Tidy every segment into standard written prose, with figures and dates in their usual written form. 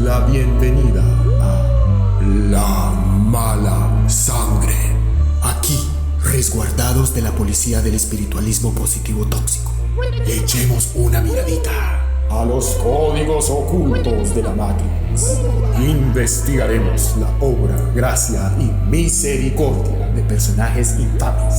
la bienvenida a La Mala Sangre. Aquí, resguardados de la policía del espiritualismo positivo tóxico, le echemos una miradita a los códigos ocultos de la Matrix. Investigaremos la obra, gracia y misericordia de personajes infames,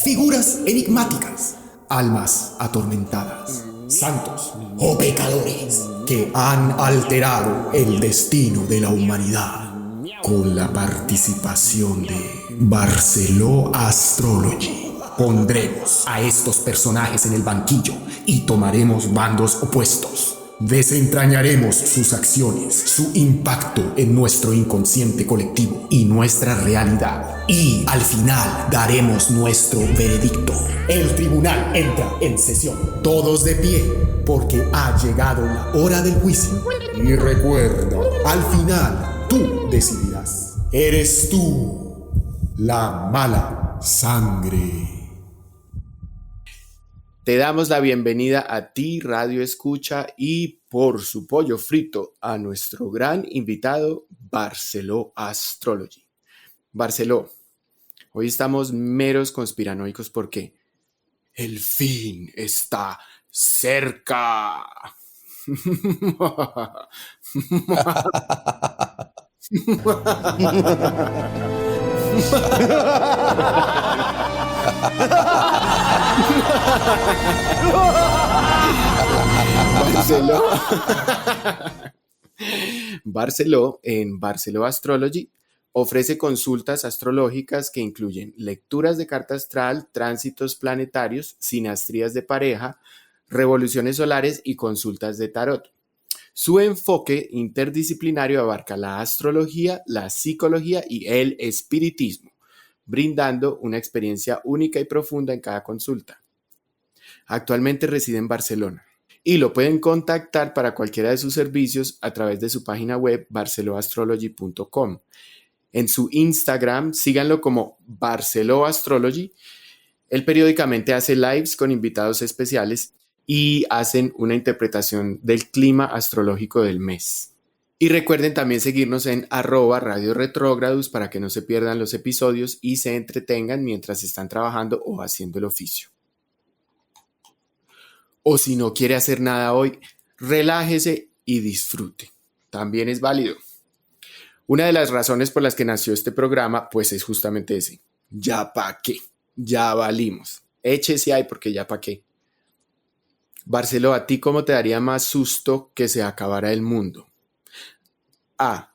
figuras enigmáticas, almas atormentadas, santos o pecadores que han alterado el destino de la humanidad, con la participación de Barceló Astrology. Pondremos a estos personajes en el banquillo y tomaremos bandos opuestos. Desentrañaremos sus acciones, su impacto en nuestro inconsciente colectivo y nuestra realidad. Y al final daremos nuestro veredicto. El tribunal entra en sesión. Todos de pie, porque ha llegado la hora del juicio. Y recuerda, al final tú decidirás. Eres tú la mala sangre. Te damos la bienvenida a ti, Radio Escucha, y por su pollo frito a nuestro gran invitado, Barceló Astrology. Barceló, hoy estamos meros conspiranoicos porque el fin está cerca. Barceló en Barceló Astrology ofrece consultas astrológicas que incluyen lecturas de carta astral, tránsitos planetarios, sinastrías de pareja, revoluciones solares y consultas de tarot. Su enfoque interdisciplinario abarca la astrología, la psicología y el espiritismo, brindando una experiencia única y profunda en cada consulta. Actualmente reside en Barcelona y lo pueden contactar para cualquiera de sus servicios a través de su página web barceloastrology.com. En su Instagram síganlo como Barceló Astrology. Él periódicamente hace lives con invitados especiales y hacen una interpretación del clima astrológico del mes. Y recuerden también seguirnos en @Radio Retrógrados para que no se pierdan los episodios y se entretengan mientras están trabajando o haciendo el oficio. O si no quiere hacer nada hoy, relájese y disfrute. También es válido. Una de las razones por las que nació este programa, pues es justamente ese. Ya pa' qué, ya valimos. Échese ahí porque ya pa' qué. Barceló, ¿a ti cómo te daría más susto que se acabara el mundo? A.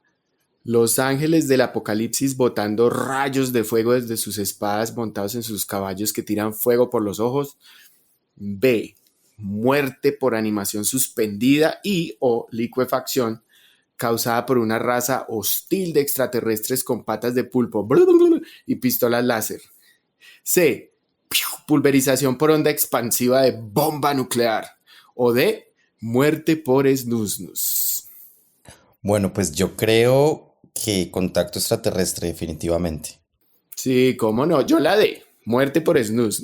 Los ángeles del apocalipsis botando rayos de fuego desde sus espadas montados en sus caballos que tiran fuego por los ojos. B. Muerte por animación suspendida y o licuefacción causada por una raza hostil de extraterrestres con patas de pulpo y pistolas láser. C. Pulverización por onda expansiva de bomba nuclear. O D. Muerte por snus. Bueno, pues yo creo que contacto extraterrestre definitivamente. Sí, cómo no, yo la D. Muerte por snus.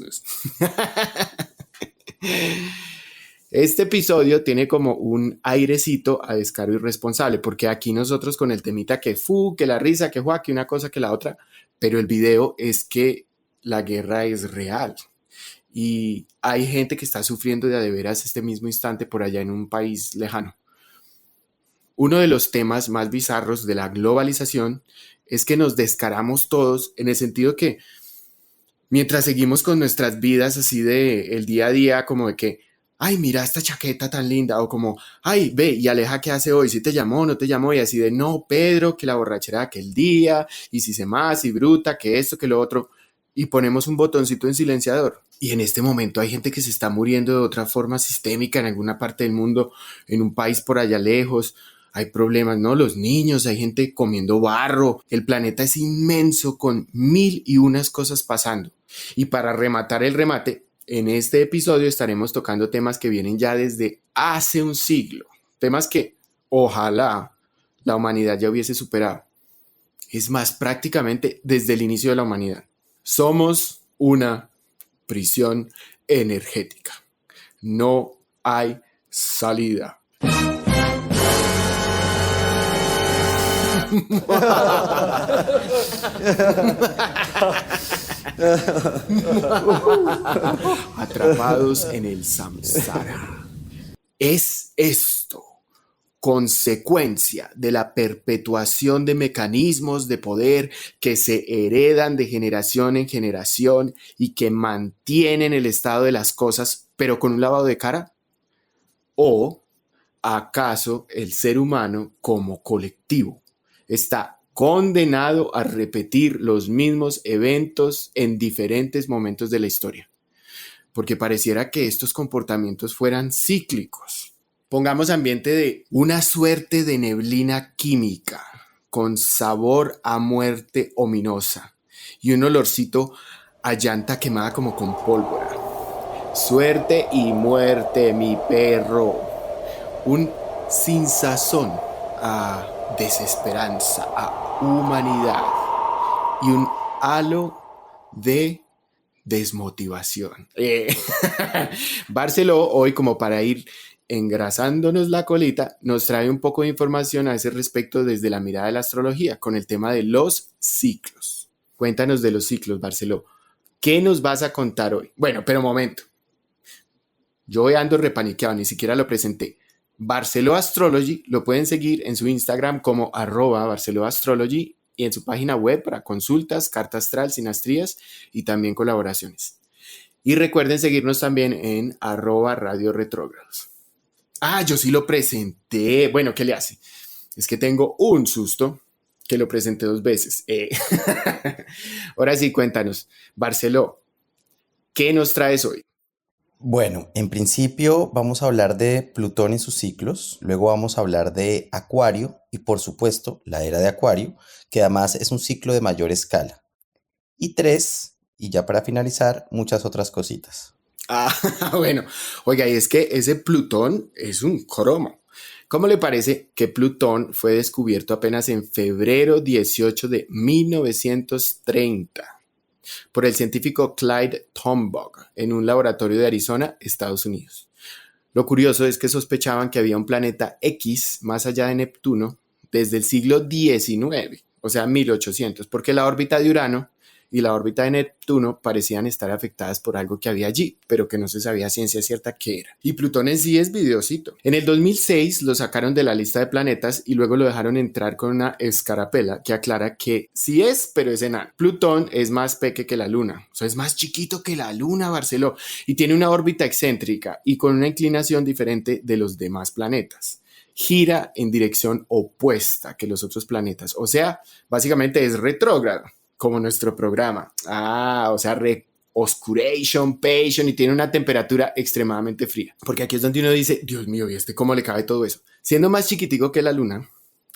Este episodio tiene como un airecito a descaro irresponsable, porque aquí nosotros con el temita que que la risa, que que una cosa, que la otra, pero el video es que la guerra es real y hay gente que está sufriendo de a de veras este mismo instante por allá en un país lejano. Uno de los temas más bizarros de la globalización es que nos descaramos todos en el sentido que mientras seguimos con nuestras vidas así de el día a día, como de que ay, mira esta chaqueta tan linda, o como, ay, ve, y Aleja, ¿qué hace hoy? ¿Si te llamó, no te llamó? Y así de, no, Pedro, que la borrachera de aquel día, y si se más, y bruta, que esto, que lo otro, y ponemos un botoncito en silenciador. Y en este momento hay gente que se está muriendo de otra forma sistémica en alguna parte del mundo, en un país por allá lejos. Hay problemas, ¿no? Los niños, hay gente comiendo barro. El planeta es inmenso con 1001 cosas pasando. Y para rematar el remate, en este episodio estaremos tocando temas que vienen ya desde hace un siglo. Temas que ojalá la humanidad ya hubiese superado. Es más, prácticamente desde el inicio de la humanidad. Somos una prisión energética. No hay salida. Atrapados en el samsara. ¿Es esto consecuencia de la perpetuación de mecanismos de poder que se heredan de generación en generación y que mantienen el estado de las cosas, pero con un lavado de cara? ¿O acaso el ser humano como colectivo está condenado a repetir los mismos eventos en diferentes momentos de la historia? Porque pareciera que estos comportamientos fueran cíclicos. Pongamos ambiente de una suerte de neblina química con sabor a muerte ominosa y un olorcito a llanta quemada como con pólvora. Suerte y muerte, mi perro. Un sinsazón a desesperanza, a humanidad y un halo de desmotivación. Barceló hoy, como para ir engrasándonos la colita, nos trae un poco de información a ese respecto desde la mirada de la astrología con el tema de los ciclos. Cuéntanos de los ciclos, Barceló. ¿Qué nos vas a contar hoy? Bueno, pero un momento. Yo hoy ando repaniqueado, ni siquiera lo presenté. Barceló Astrology lo pueden seguir en su Instagram como @BarcelóAstrology y en su página web para consultas, carta astral, sinastrías y también colaboraciones. Y recuerden seguirnos también en @Radio Retrógrados. Yo sí lo presenté. Bueno, ¿qué le hace? Es que tengo un susto que lo presenté 2 veces. Ahora sí, cuéntanos. Barceló, ¿qué nos traes hoy? Bueno, en principio vamos a hablar de Plutón y sus ciclos, luego vamos a hablar de Acuario y por supuesto la era de Acuario, que además es un ciclo de mayor escala. Y 3, y ya para finalizar, muchas otras cositas. Bueno, oiga, y es que ese Plutón es un cromo. ¿Cómo le parece que Plutón fue descubierto apenas en febrero 18 de 1930 por el científico Clyde Tombaugh en un laboratorio de Arizona, Estados Unidos? Lo curioso es que sospechaban que había un planeta X más allá de Neptuno desde el siglo XIX, o sea, 1800, porque la órbita de Urano y la órbita de Neptuno parecían estar afectadas por algo que había allí, pero que no se sabía a ciencia cierta qué era. Y Plutón en sí es videosito. En el 2006 lo sacaron de la lista de planetas y luego lo dejaron entrar con una escarapela que aclara que sí es, pero es enano. Plutón es más peque que la Luna, o sea, es más chiquito que la Luna, Barceló, y tiene una órbita excéntrica y con una inclinación diferente de los demás planetas. Gira en dirección opuesta que los otros planetas, o sea, básicamente es retrógrado, como nuestro programa. O sea, oscuration, passion, y tiene una temperatura extremadamente fría. Porque aquí es donde uno dice, Dios mío, ¿y este cómo le cabe todo eso? Siendo más chiquitico que la Luna,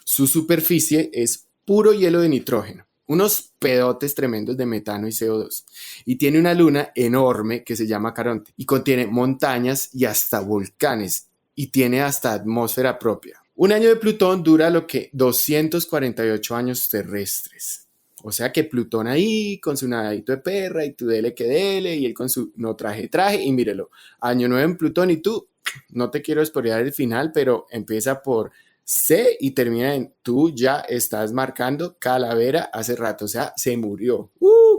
su superficie es puro hielo de nitrógeno, unos pedotes tremendos de metano y CO2. Y tiene una luna enorme que se llama Caronte y contiene montañas y hasta volcanes y tiene hasta atmósfera propia. Un año de Plutón dura lo que 248 años terrestres. O sea que Plutón ahí con su nadadito de perra y tú dele que dele y él con su no traje y mírelo, año 9 en Plutón y tú, no te quiero spoilear el final, pero empieza por C y termina en tú ya estás marcando calavera hace rato, o sea, se murió.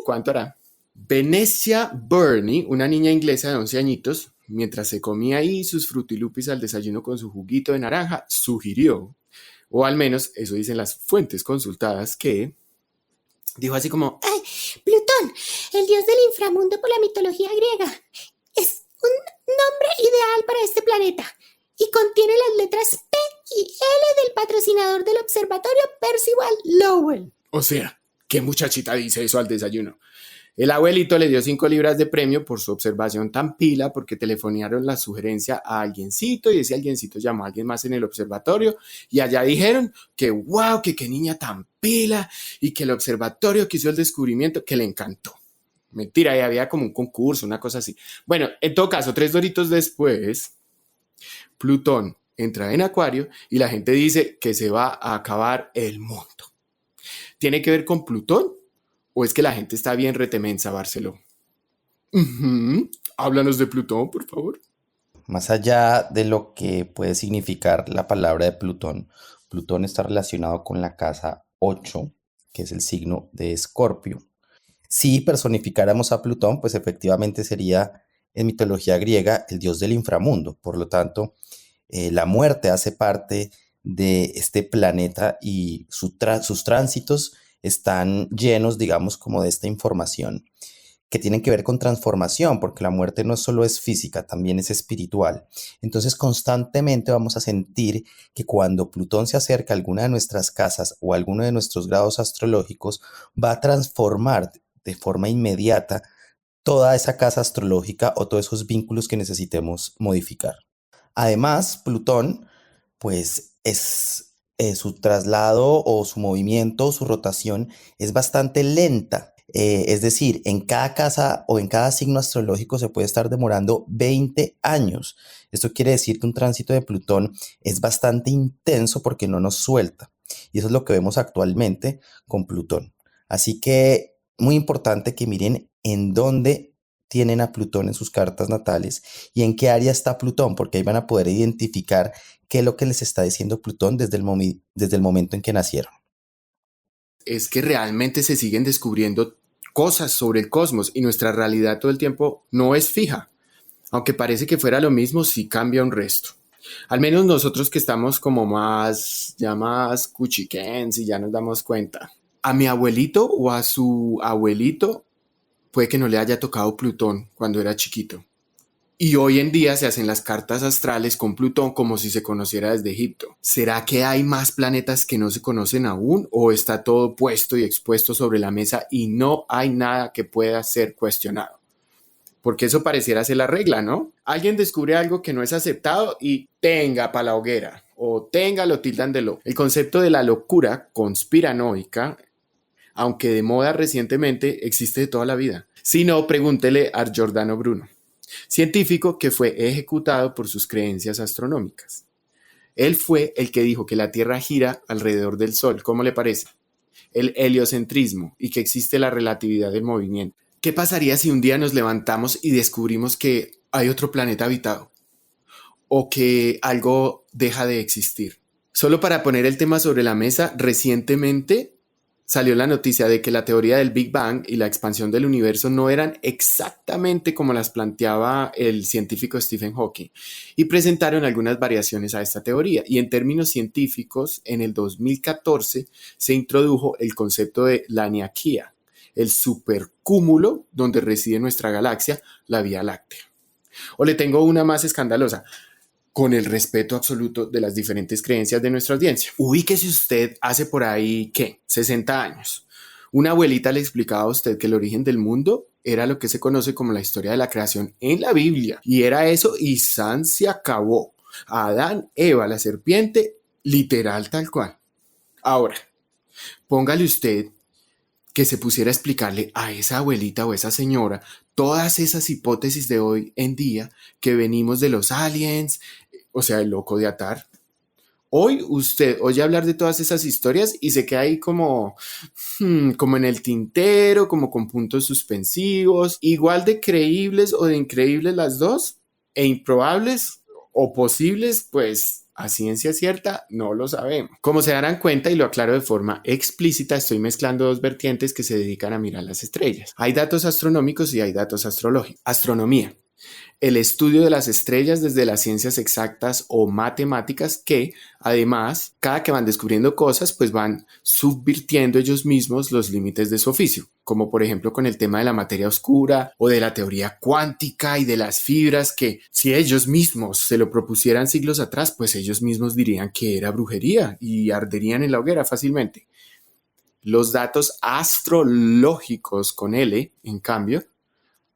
¿Cuánto hará? Venetia Burney, una niña inglesa de 11 añitos, mientras se comía ahí sus frutilupis al desayuno con su juguito de naranja, sugirió, o al menos eso dicen las fuentes consultadas, que dijo así como, ¡ay! Plutón, el dios del inframundo por la mitología griega. Es un nombre ideal para este planeta y contiene las letras P y L del patrocinador del observatorio Percival Lowell. O sea, ¿qué muchachita dice eso al desayuno? El abuelito le dio 5 libras de premio por su observación tan pila porque telefonearon la sugerencia a alguiencito y ese alguiencito llamó a alguien más en el observatorio y allá dijeron que wow, que qué niña tan pila y que el observatorio que hizo el descubrimiento que le encantó. Mentira, y había como un concurso, una cosa así. Bueno, en todo caso, 3 doritos después, Plutón entra en Acuario y la gente dice que se va a acabar el mundo. ¿Tiene que ver con Plutón? ¿O es que la gente está bien retemensa, Barceló? Háblanos de Plutón, por favor. Más allá de lo que puede significar la palabra de Plutón, Plutón está relacionado con la casa 8, que es el signo de Escorpio. Si personificáramos a Plutón, pues efectivamente sería en mitología griega el dios del inframundo. Por lo tanto, la muerte hace parte de este planeta y sus tránsitos están llenos, digamos, como de esta información que tienen que ver con transformación, porque la muerte no solo es física, también es espiritual. Entonces, constantemente vamos a sentir que cuando Plutón se acerca a alguna de nuestras casas o a alguno de nuestros grados astrológicos, va a transformar de forma inmediata toda esa casa astrológica o todos esos vínculos que necesitemos modificar. Además, Plutón, pues su traslado o su movimiento, su rotación es bastante lenta. Es decir, en cada casa o en cada signo astrológico se puede estar demorando 20 años. Esto quiere decir que un tránsito de Plutón es bastante intenso porque no nos suelta. Y eso es lo que vemos actualmente con Plutón. Así que muy importante que miren en dónde tienen a Plutón en sus cartas natales y en qué área está Plutón, porque ahí van a poder identificar qué es lo que les está diciendo Plutón desde el momento en que nacieron. Es que realmente se siguen descubriendo cosas sobre el cosmos y nuestra realidad todo el tiempo no es fija. Aunque parece que fuera lo mismo, sí cambia un resto. Al menos nosotros que estamos como más cuchiquens y ya nos damos cuenta. A mi abuelito o a su abuelito puede que no le haya tocado Plutón cuando era chiquito. Y hoy en día se hacen las cartas astrales con Plutón como si se conociera desde Egipto. ¿Será que hay más planetas que no se conocen aún o está todo puesto y expuesto sobre la mesa y no hay nada que pueda ser cuestionado? Porque eso pareciera ser la regla, ¿no? Alguien descubre algo que no es aceptado y tenga pa' la hoguera o tenga lo tildan de loco. El concepto de la locura conspiranoica, aunque de moda recientemente, existe de toda la vida. Si no, pregúntele a Giordano Bruno, científico que fue ejecutado por sus creencias astronómicas. Él fue el que dijo que la Tierra gira alrededor del Sol. ¿Cómo le parece? El heliocentrismo y que existe la relatividad del movimiento. ¿Qué pasaría si un día nos levantamos y descubrimos que hay otro planeta habitado? ¿O que algo deja de existir? Solo para poner el tema sobre la mesa, recientemente salió la noticia de que la teoría del Big Bang y la expansión del universo no eran exactamente como las planteaba el científico Stephen Hawking y presentaron algunas variaciones a esta teoría. Y en términos científicos, en el 2014 se introdujo el concepto de la Laniakea, el supercúmulo donde reside nuestra galaxia, la Vía Láctea. O le tengo una más escandalosa. Con el respeto absoluto de las diferentes creencias de nuestra audiencia. Ubíquese usted hace por ahí, ¿qué? 60 años. Una abuelita le explicaba a usted que el origen del mundo era lo que se conoce como la historia de la creación en la Biblia. Y era eso y san se acabó. Adán, Eva, la serpiente, literal tal cual. Ahora, póngale usted que se pusiera a explicarle a esa abuelita o esa señora todas esas hipótesis de hoy en día que venimos de los aliens, o sea, el loco de Atar. Hoy usted oye hablar de todas esas historias y se queda ahí como en el tintero, como con puntos suspensivos, igual de creíbles o de increíbles las dos, e improbables o posibles, pues a ciencia cierta no lo sabemos. Como se darán cuenta, y lo aclaro de forma explícita, estoy mezclando dos vertientes que se dedican a mirar las estrellas. Hay datos astronómicos y hay datos astrológicos. Astronomía. El estudio de las estrellas desde las ciencias exactas o matemáticas que, además, cada que van descubriendo cosas, pues van subvirtiendo ellos mismos los límites de su oficio, como por ejemplo con el tema de la materia oscura o de la teoría cuántica y de las fibras que, si ellos mismos se lo propusieran siglos atrás, pues ellos mismos dirían que era brujería y arderían en la hoguera fácilmente. Los datos astrológicos con L, en cambio,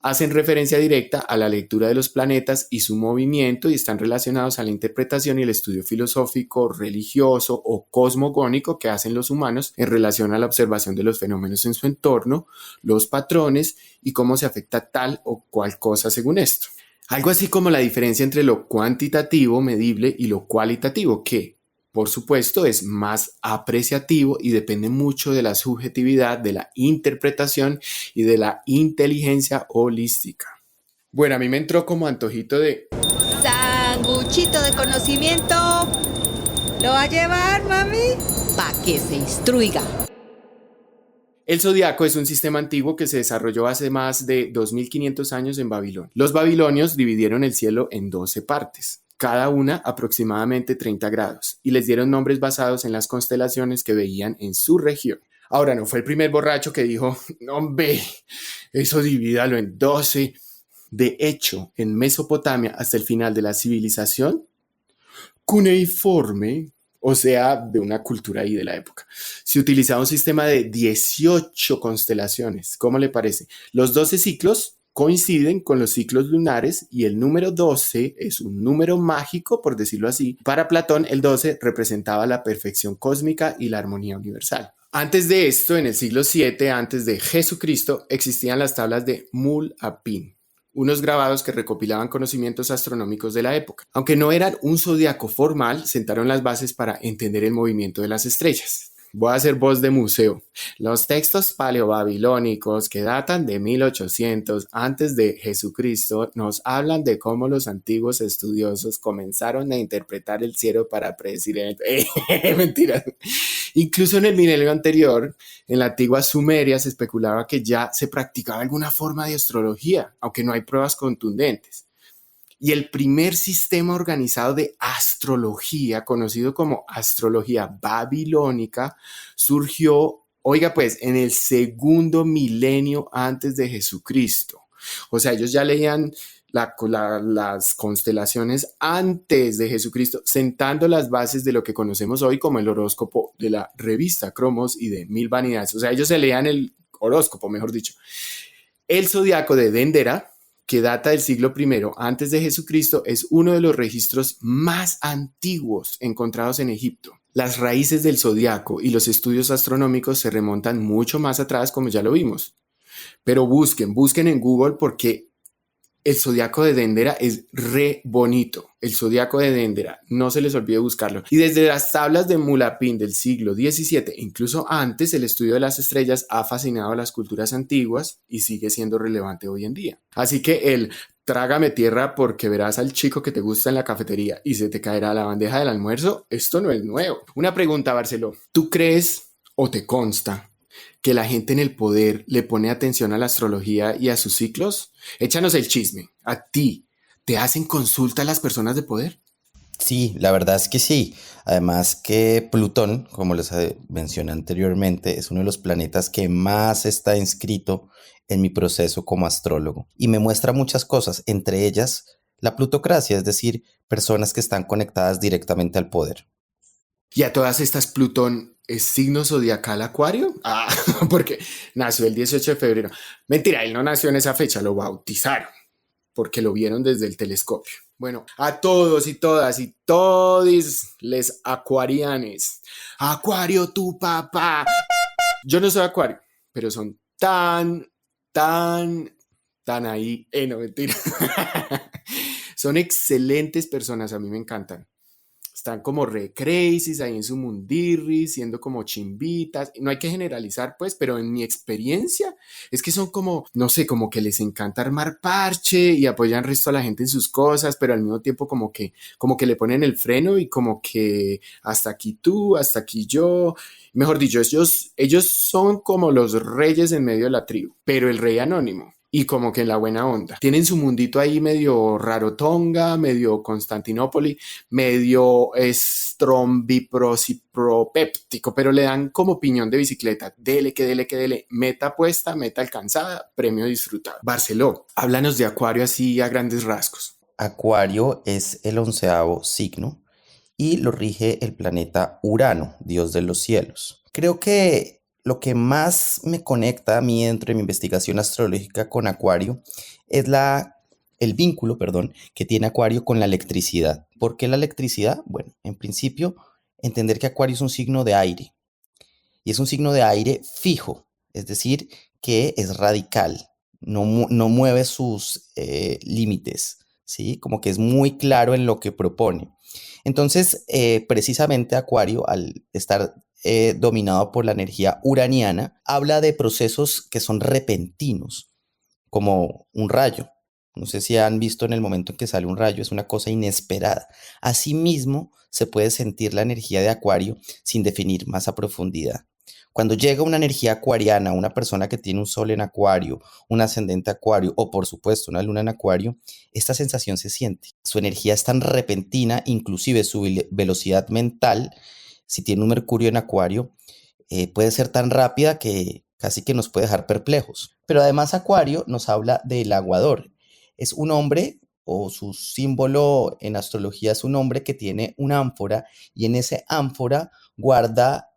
hacen referencia directa a la lectura de los planetas y su movimiento y están relacionados a la interpretación y el estudio filosófico, religioso o cosmogónico que hacen los humanos en relación a la observación de los fenómenos en su entorno, los patrones y cómo se afecta tal o cual cosa según esto. Algo así como la diferencia entre lo cuantitativo, medible, y lo cualitativo, que, por supuesto, es más apreciativo y depende mucho de la subjetividad, de la interpretación y de la inteligencia holística. Bueno, a mí me entró como antojito de... Sanguchito de conocimiento. ¿Lo va a llevar, mami? Pa' que se instruiga. El zodiaco es un sistema antiguo que se desarrolló hace más de 2500 años en Babilonia. Los babilonios dividieron el cielo en 12 partes, cada una aproximadamente 30 grados, y les dieron nombres basados en las constelaciones que veían en su región. Ahora, no fue el primer borracho que dijo, no, hombre, eso divídalo en 12. De hecho, en Mesopotamia, hasta el final de la civilización cuneiforme, o sea, de una cultura ahí de la época, se utilizaba un sistema de 18 constelaciones. ¿Cómo le parece? Los 12 ciclos coinciden con los ciclos lunares y el número 12 es un número mágico, por decirlo así. Para Platón, el 12 representaba la perfección cósmica y la armonía universal. Antes de esto, en el siglo VII antes de Jesucristo, existían las tablas de Mulapin, unos grabados que recopilaban conocimientos astronómicos de la época. Aunque no eran un zodiaco formal, sentaron las bases para entender el movimiento de las estrellas. Voy a hacer voz de museo. Los textos paleobabilónicos que datan de 1800 antes de Jesucristo nos hablan de cómo los antiguos estudiosos comenzaron a interpretar el cielo para predecir el... Mentira. Incluso en el milenio anterior, en la antigua Sumeria, se especulaba que ya se practicaba alguna forma de astrología, aunque no hay pruebas contundentes. Y el primer sistema organizado de astrología, conocido como astrología babilónica, surgió, oiga pues, en el segundo milenio antes de Jesucristo. O sea, ellos ya leían las constelaciones antes de Jesucristo, sentando las bases de lo que conocemos hoy como el horóscopo de la revista Cromos y de Mil Vanidades. O sea, ellos se leían el horóscopo, mejor dicho. El zodiaco de Dendera, que data del siglo I antes de Jesucristo, es uno de los registros más antiguos encontrados en Egipto. Las raíces del zodiaco y los estudios astronómicos se remontan mucho más atrás, como ya lo vimos. Pero busquen en Google porque el zodiaco de Dendera es re bonito. El zodiaco de Dendera, no se les olvide buscarlo. Y desde las tablas de Mulapin del siglo XVII, incluso antes, el estudio de las estrellas ha fascinado a las culturas antiguas y sigue siendo relevante hoy en día. Así que el trágame tierra porque verás al chico que te gusta en la cafetería y se te caerá la bandeja del almuerzo, esto no es nuevo. Una pregunta, Barceló. ¿Tú crees o te consta que la gente en el poder le pone atención a la astrología y a sus ciclos? Échanos el chisme. ¿A ti te hacen consulta las personas de poder? Sí, la verdad es que sí. Además que Plutón, como les mencioné anteriormente, es uno de los planetas que más está inscrito en mi proceso como astrólogo. Y me muestra muchas cosas, entre ellas la plutocracia, es decir, personas que están conectadas directamente al poder. ¿Y a todas estas Plutón es signo zodiacal Acuario? Porque nació el 18 de febrero. Mentira, él no nació en esa fecha, lo bautizaron porque lo vieron desde el telescopio. Bueno, a todos y todas y todis les acuarianes. Acuario, tu papá. Yo no soy Acuario, pero son tan ahí. No, mentira. Son excelentes personas, a mí me encantan. Están como re crazy ahí en su mundirri, siendo como chimbitas. No hay que generalizar, pues, pero en mi experiencia es que son como, no sé, como que les encanta armar parche y apoyan resto a la gente en sus cosas, pero al mismo tiempo como que le ponen el freno y como que hasta aquí tú, hasta aquí yo. Mejor dicho, ellos son como los reyes en medio de la tribu, pero el rey anónimo. Y como que en la buena onda. Tienen su mundito ahí medio Rarotonga, medio Constantinopoli, medio estrombiprosipropéptico, pero le dan como piñón de bicicleta. Dele, que dele, que dele. Meta puesta, meta alcanzada, premio disfrutado. Barceló, háblanos de Acuario así a grandes rasgos. Acuario es el 11º signo y lo rige el planeta Urano, dios de los cielos. Creo que lo que más me conecta a mí dentro de mi investigación astrológica con Acuario es el vínculo, que tiene Acuario con la electricidad. ¿Por qué la electricidad? Bueno, en principio, entender que Acuario es un signo de aire. Y es un signo de aire fijo, es decir, que es radical, no mueve sus límites, ¿sí? Como que es muy claro en lo que propone. Entonces, precisamente Acuario, al estar dominado por la energía uraniana, habla de procesos que son repentinos, como un rayo, No sé si han visto en el momento en que sale un rayo, es una cosa inesperada. Asimismo, se puede sentir la energía de Acuario sin definir más a profundidad. Cuando llega una energía acuariana, una persona que tiene un sol en Acuario, un ascendente Acuario o por supuesto una luna en Acuario, esta sensación se siente. Su energía es tan repentina, inclusive su velocidad mental, si tiene un Mercurio en Acuario, puede ser tan rápida que casi que nos puede dejar perplejos. Pero además Acuario nos habla del aguador. Es un hombre, o su símbolo en astrología es un hombre que tiene una ánfora y en ese ánfora guarda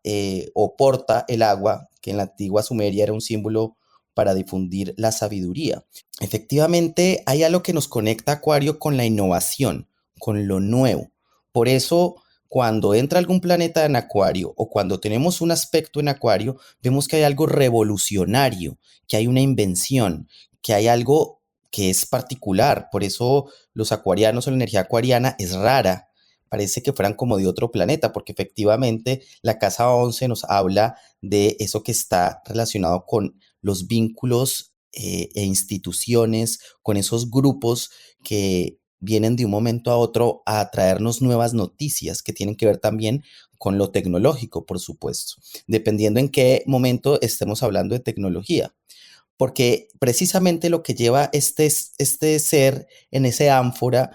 o porta el agua, que en la antigua Sumeria era un símbolo para difundir la sabiduría. Efectivamente, hay algo que nos conecta a Acuario con la innovación, con lo nuevo. Por eso, cuando entra algún planeta en Acuario o cuando tenemos un aspecto en Acuario, vemos que hay algo revolucionario, que hay una invención, que hay algo que es particular. Por eso los acuarianos o la energía acuariana es rara. Parece que fueran como de otro planeta, porque efectivamente la casa 11 nos habla de eso que está relacionado con los vínculos e instituciones, con esos grupos que vienen de un momento a otro a traernos nuevas noticias que tienen que ver también con lo tecnológico, por supuesto, dependiendo en qué momento estemos hablando de tecnología. Porque precisamente lo que lleva este ser en ese ánfora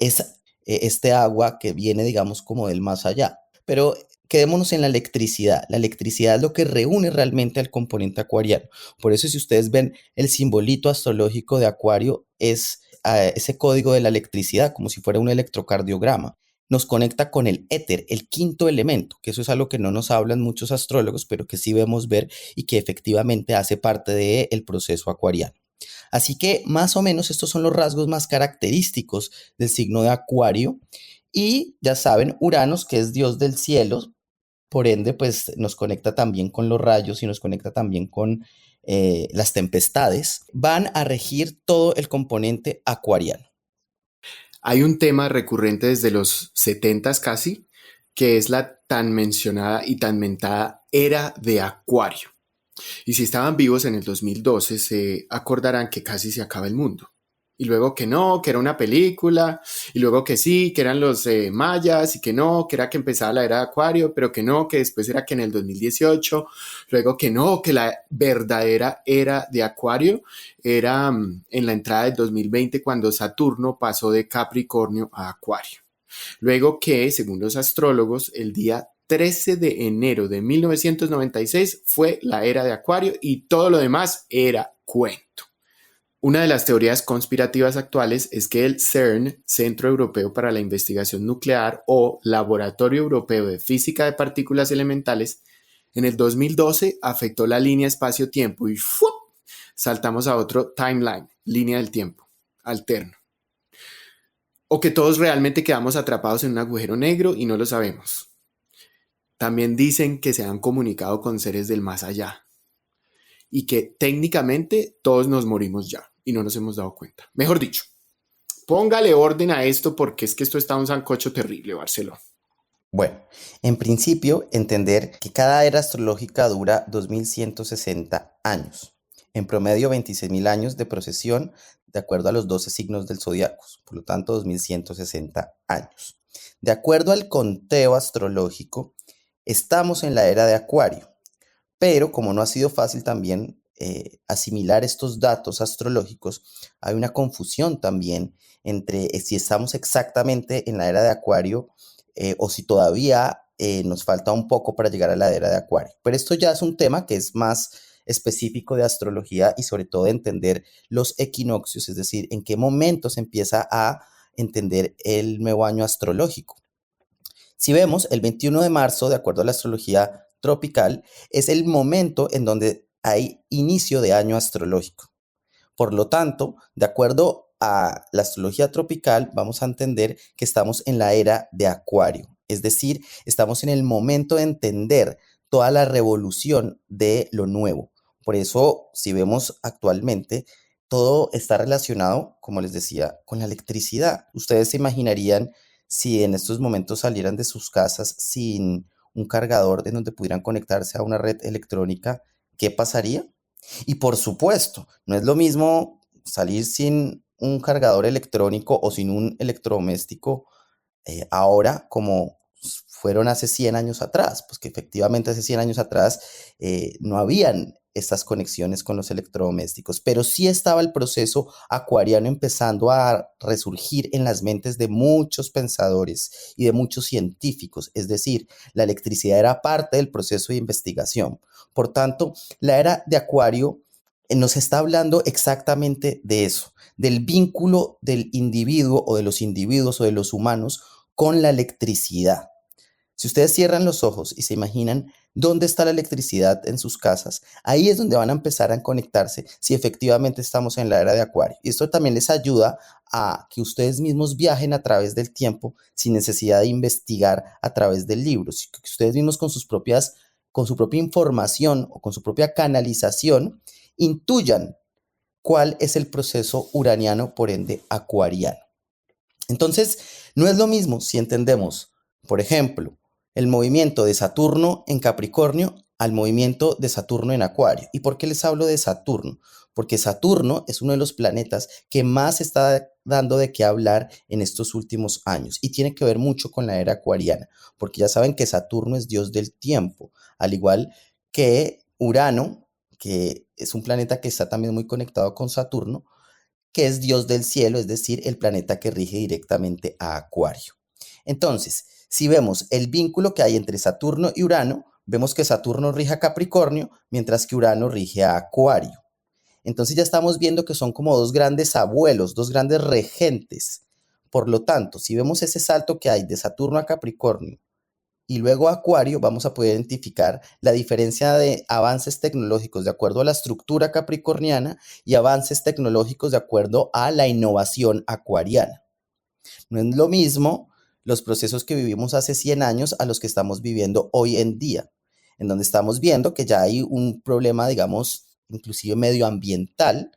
es este agua que viene, digamos, como del más allá. Pero quedémonos en la electricidad. La electricidad es lo que reúne realmente al componente acuariano. Por eso, si ustedes ven el simbolito astrológico de Acuario, es ese código de la electricidad, como si fuera un electrocardiograma. Nos conecta con el éter, el quinto elemento, que eso es algo que no nos hablan muchos astrólogos, pero que sí vemos ver y que efectivamente hace parte del proceso acuariano. Así que más o menos estos son los rasgos más característicos del signo de Acuario. Y ya saben, Uranos, que es dios del cielo, por ende, pues nos conecta también con los rayos y nos conecta también con las tempestades, van a regir todo el componente acuariano. Hay un tema recurrente desde los 70s casi, que es la tan mencionada y tan mentada era de Acuario. Y si estaban vivos en el 2012, se acordarán que casi se acaba el mundo. Y luego que no, que era una película, y luego que sí, que eran los mayas, y que no, que era que empezaba la era de Acuario, pero que no, que después era que en el 2018, luego que no, que la verdadera era de Acuario era en la entrada del 2020 cuando Saturno pasó de Capricornio a Acuario. Luego que, según los astrólogos, el día 13 de enero de 1996 fue la era de Acuario y todo lo demás era cuento. Una de las teorías conspirativas actuales es que el CERN, Centro Europeo para la Investigación Nuclear o Laboratorio Europeo de Física de Partículas Elementales, en el 2012 afectó la línea espacio-tiempo y ¡fup! Saltamos a otro timeline, línea del tiempo, alterno. O que todos realmente quedamos atrapados en un agujero negro y no lo sabemos. También dicen que se han comunicado con seres del más allá y que técnicamente todos nos morimos ya y no nos hemos dado cuenta. Mejor dicho, póngale orden a esto porque es que esto está un sancocho terrible, Barcelona. Bueno, en principio, entender que cada era astrológica dura 2160 años. En promedio, 26.000 años de procesión de acuerdo a los 12 signos del zodiaco, por lo tanto, 2160 años. De acuerdo al conteo astrológico, estamos en la era de Acuario, pero como no ha sido fácil también asimilar estos datos astrológicos, hay una confusión también entre si estamos exactamente en la era de Acuario o si todavía nos falta un poco para llegar a la era de Acuario. Pero esto ya es un tema que es más específico de astrología y sobre todo de entender los equinoccios, es decir, en qué momento se empieza a entender el nuevo año astrológico. Si vemos, el 21 de marzo, de acuerdo a la astrología tropical, es el momento en donde hay inicio de año astrológico. Por lo tanto, de acuerdo a la astrología tropical, vamos a entender que estamos en la era de Acuario. Es decir, estamos en el momento de entender toda la revolución de lo nuevo. Por eso, si vemos actualmente, todo está relacionado, como les decía, con la electricidad. Ustedes se imaginarían si en estos momentos salieran de sus casas sin un cargador en donde pudieran conectarse a una red electrónica, ¿qué pasaría? Y por supuesto, no es lo mismo salir sin un cargador electrónico o sin un electrodoméstico ahora como fueron hace 100 años atrás, pues que efectivamente hace 100 años atrás no habían estas conexiones con los electrodomésticos, pero sí estaba el proceso acuariano empezando a resurgir en las mentes de muchos pensadores y de muchos científicos, es decir, la electricidad era parte del proceso de investigación. Por tanto, la era de Acuario nos está hablando exactamente de eso, del vínculo del individuo o de los individuos o de los humanos con la electricidad. Si ustedes cierran los ojos y se imaginan dónde está la electricidad en sus casas, ahí es donde van a empezar a conectarse si efectivamente estamos en la era de Acuario. Y esto también les ayuda a que ustedes mismos viajen a través del tiempo sin necesidad de investigar a través del libro, que ustedes mismos con su propia información o con su propia canalización intuyan cuál es el proceso uraniano, por ende acuariano. Entonces, no es lo mismo si entendemos, por ejemplo, el movimiento de Saturno en Capricornio al movimiento de Saturno en Acuario. ¿Y por qué les hablo de Saturno? Porque Saturno es uno de los planetas que más está dando de qué hablar en estos últimos años y tiene que ver mucho con la era acuariana, porque ya saben que Saturno es dios del tiempo, al igual que Urano, que es un planeta que está también muy conectado con Saturno, que es dios del cielo, es decir, el planeta que rige directamente a Acuario. Entonces, si vemos el vínculo que hay entre Saturno y Urano, vemos que Saturno rige a Capricornio, mientras que Urano rige a Acuario. Entonces ya estamos viendo que son como dos grandes abuelos, dos grandes regentes. Por lo tanto, si vemos ese salto que hay de Saturno a Capricornio y luego a Acuario, vamos a poder identificar la diferencia de avances tecnológicos de acuerdo a la estructura capricorniana y avances tecnológicos de acuerdo a la innovación acuariana. No es lo mismo los procesos que vivimos hace 100 años a los que estamos viviendo hoy en día, en donde estamos viendo que ya hay un problema, digamos, inclusive medioambiental,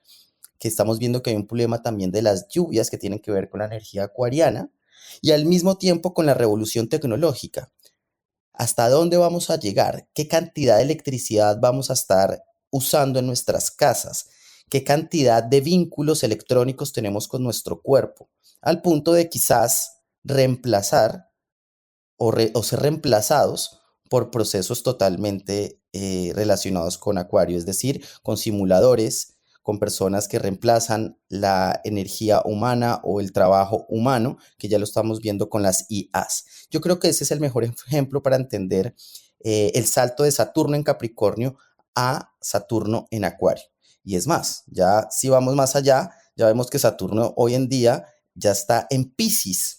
que estamos viendo que hay un problema también de las lluvias que tienen que ver con la energía acuariana y al mismo tiempo con la revolución tecnológica. ¿Hasta dónde vamos a llegar? ¿Qué cantidad de electricidad vamos a estar usando en nuestras casas? ¿Qué cantidad de vínculos electrónicos tenemos con nuestro cuerpo? Al punto de quizás reemplazar o ser reemplazados por procesos totalmente relacionados con Acuario, es decir, con simuladores, con personas que reemplazan la energía humana o el trabajo humano, que ya lo estamos viendo con las IAs. Yo creo que ese es el mejor ejemplo para entender el salto de Saturno en Capricornio a Saturno en Acuario. Y es más, ya si vamos más allá, ya vemos que Saturno hoy en día ya está en Piscis.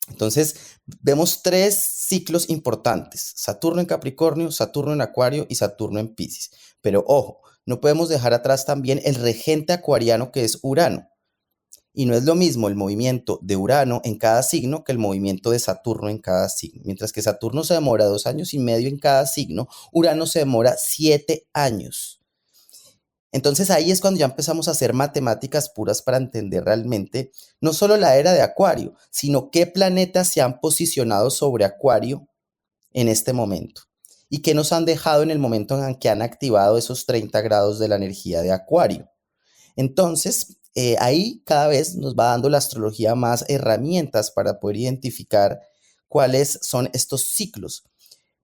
Entonces, vemos 3 ciclos importantes: Saturno en Capricornio, Saturno en Acuario y Saturno en Piscis. Pero ojo, no podemos dejar atrás también el regente acuariano que es Urano. Y no es lo mismo el movimiento de Urano en cada signo que el movimiento de Saturno en cada signo. Mientras que Saturno se demora 2 años y medio en cada signo, Urano se demora 7 años. Entonces ahí es cuando ya empezamos a hacer matemáticas puras para entender realmente no solo la era de Acuario, sino qué planetas se han posicionado sobre Acuario en este momento y qué nos han dejado en el momento en que han activado esos 30 grados de la energía de Acuario. Entonces ahí cada vez nos va dando la astrología más herramientas para poder identificar cuáles son estos ciclos.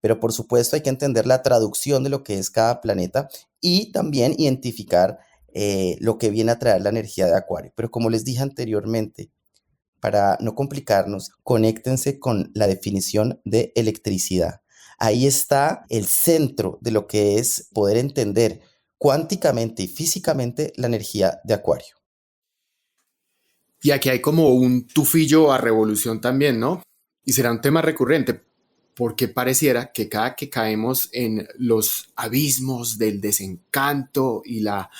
Pero por supuesto hay que entender la traducción de lo que es cada planeta y también identificar lo que viene a traer la energía de Acuario. Pero como les dije anteriormente, para no complicarnos, conéctense con la definición de electricidad. Ahí está el centro de lo que es poder entender cuánticamente y físicamente la energía de Acuario. Y aquí hay como un tufillo a revolución también, ¿no? Y será un tema recurrente, porque pareciera que cada que caemos en los abismos del desencanto y la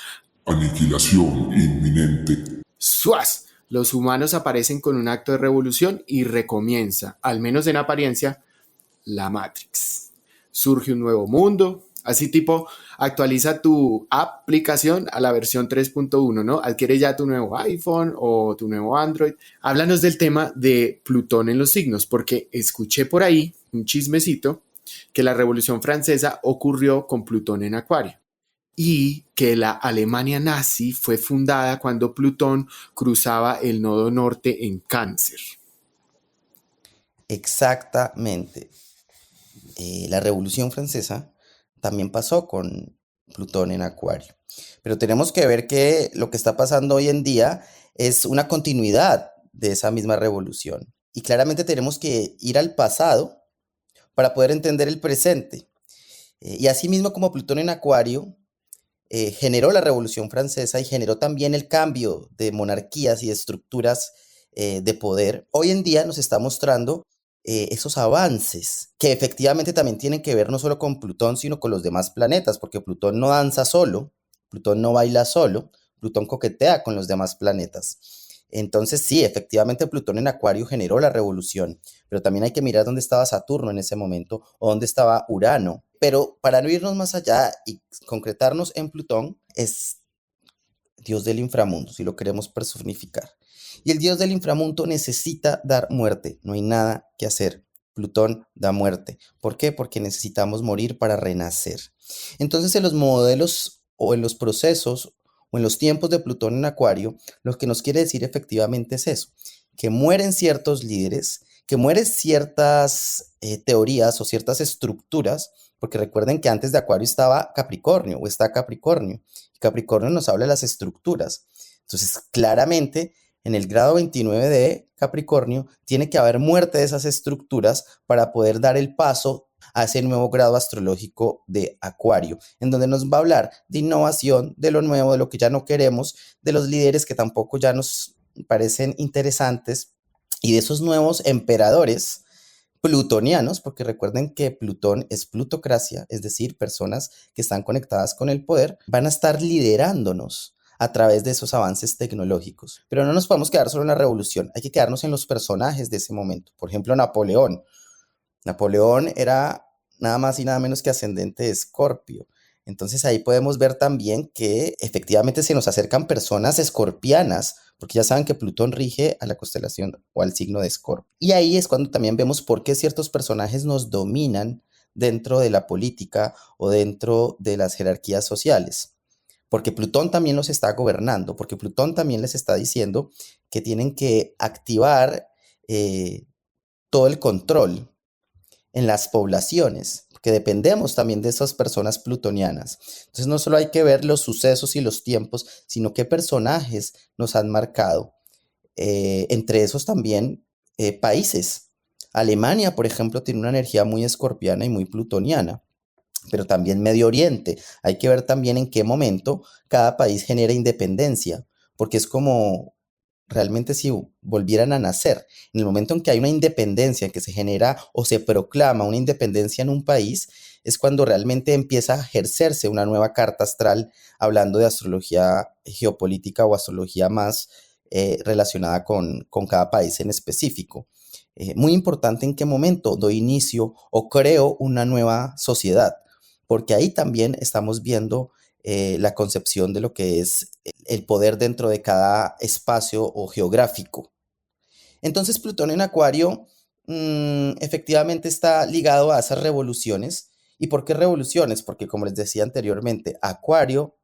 Aniquilación inminente. ¡suas!, los humanos aparecen con un acto de revolución y recomienza, al menos en apariencia, la Matrix. Surge un nuevo mundo, así tipo, actualiza tu aplicación a la versión 3.1, ¿no? Adquiere ya tu nuevo iPhone o tu nuevo Android. Háblanos del tema de Plutón en los signos, porque escuché por ahí un chismecito que la Revolución Francesa ocurrió con Plutón en Acuario. y que la Alemania nazi fue fundada cuando Plutón cruzaba el nodo norte en Cáncer. Exactamente. La Revolución Francesa también pasó con Plutón en Acuario. Pero tenemos que ver que lo que está pasando hoy en día es una continuidad de esa misma revolución. Y claramente tenemos que ir al pasado para poder entender el presente. Y asimismo como Plutón en Acuario generó la Revolución Francesa y generó también el cambio de monarquías y de estructuras de poder, hoy en día nos está mostrando esos avances que efectivamente también tienen que ver no solo con Plutón, sino con los demás planetas, porque Plutón no danza solo, Plutón no baila solo, Plutón coquetea con los demás planetas. Entonces sí, efectivamente Plutón en Acuario generó la revolución, pero también hay que mirar dónde estaba Saturno en ese momento o dónde estaba Urano. Pero para no irnos más allá y concretarnos en Plutón, es Dios del inframundo, si lo queremos personificar. Y el Dios del inframundo necesita dar muerte, no hay nada que hacer. Plutón da muerte. ¿Por qué? Porque necesitamos morir para renacer. Entonces en los modelos o en los procesos o en los tiempos de Plutón en Acuario, lo que nos quiere decir efectivamente es eso, que mueren ciertos líderes, que mueren ciertas teorías o ciertas estructuras, porque recuerden que antes de Acuario estaba Capricornio o está Capricornio. Capricornio nos habla de las estructuras. Entonces, claramente, en el grado 29 de Capricornio, tiene que haber muerte de esas estructuras para poder dar el paso a ese nuevo grado astrológico de Acuario, en donde nos va a hablar de innovación, de lo nuevo, de lo que ya no queremos, de los líderes que tampoco ya nos parecen interesantes y de esos nuevos emperadores plutonianos, porque recuerden que Plutón es plutocracia, es decir, personas que están conectadas con el poder, van a estar liderándonos a través de esos avances tecnológicos. Pero no nos podemos quedar solo en la revolución, hay que quedarnos en los personajes de ese momento. Por ejemplo, Napoleón. Napoleón era nada más y nada menos que ascendente de Escorpio. Entonces ahí podemos ver también que efectivamente se nos acercan personas escorpianas, porque ya saben que Plutón rige a la constelación o al signo de Escorpio. Y ahí es cuando también vemos por qué ciertos personajes nos dominan dentro de la política o dentro de las jerarquías sociales. Porque Plutón también los está gobernando, porque Plutón también les está diciendo que tienen que activar todo el control en las poblaciones, porque dependemos también de esas personas plutonianas. Entonces no solo hay que ver los sucesos y los tiempos, sino qué personajes nos han marcado. Entre esos también países. Alemania, por ejemplo, tiene una energía muy escorpiana y muy plutoniana, pero también Medio Oriente. Hay que ver también en qué momento cada país genera independencia, porque es como realmente si volvieran a nacer. En el momento en que hay una independencia, en que se genera o se proclama una independencia en un país, es cuando realmente empieza a ejercerse una nueva carta astral, hablando de astrología geopolítica o astrología más relacionada con cada país en específico. Muy importante en qué momento doy inicio o creo una nueva sociedad, porque ahí también estamos viendo la concepción de lo que es el poder dentro de cada espacio o geográfico. Entonces Plutón en Acuario efectivamente está ligado a esas revoluciones. ¿Y por qué revoluciones? Porque como les decía anteriormente, Acuario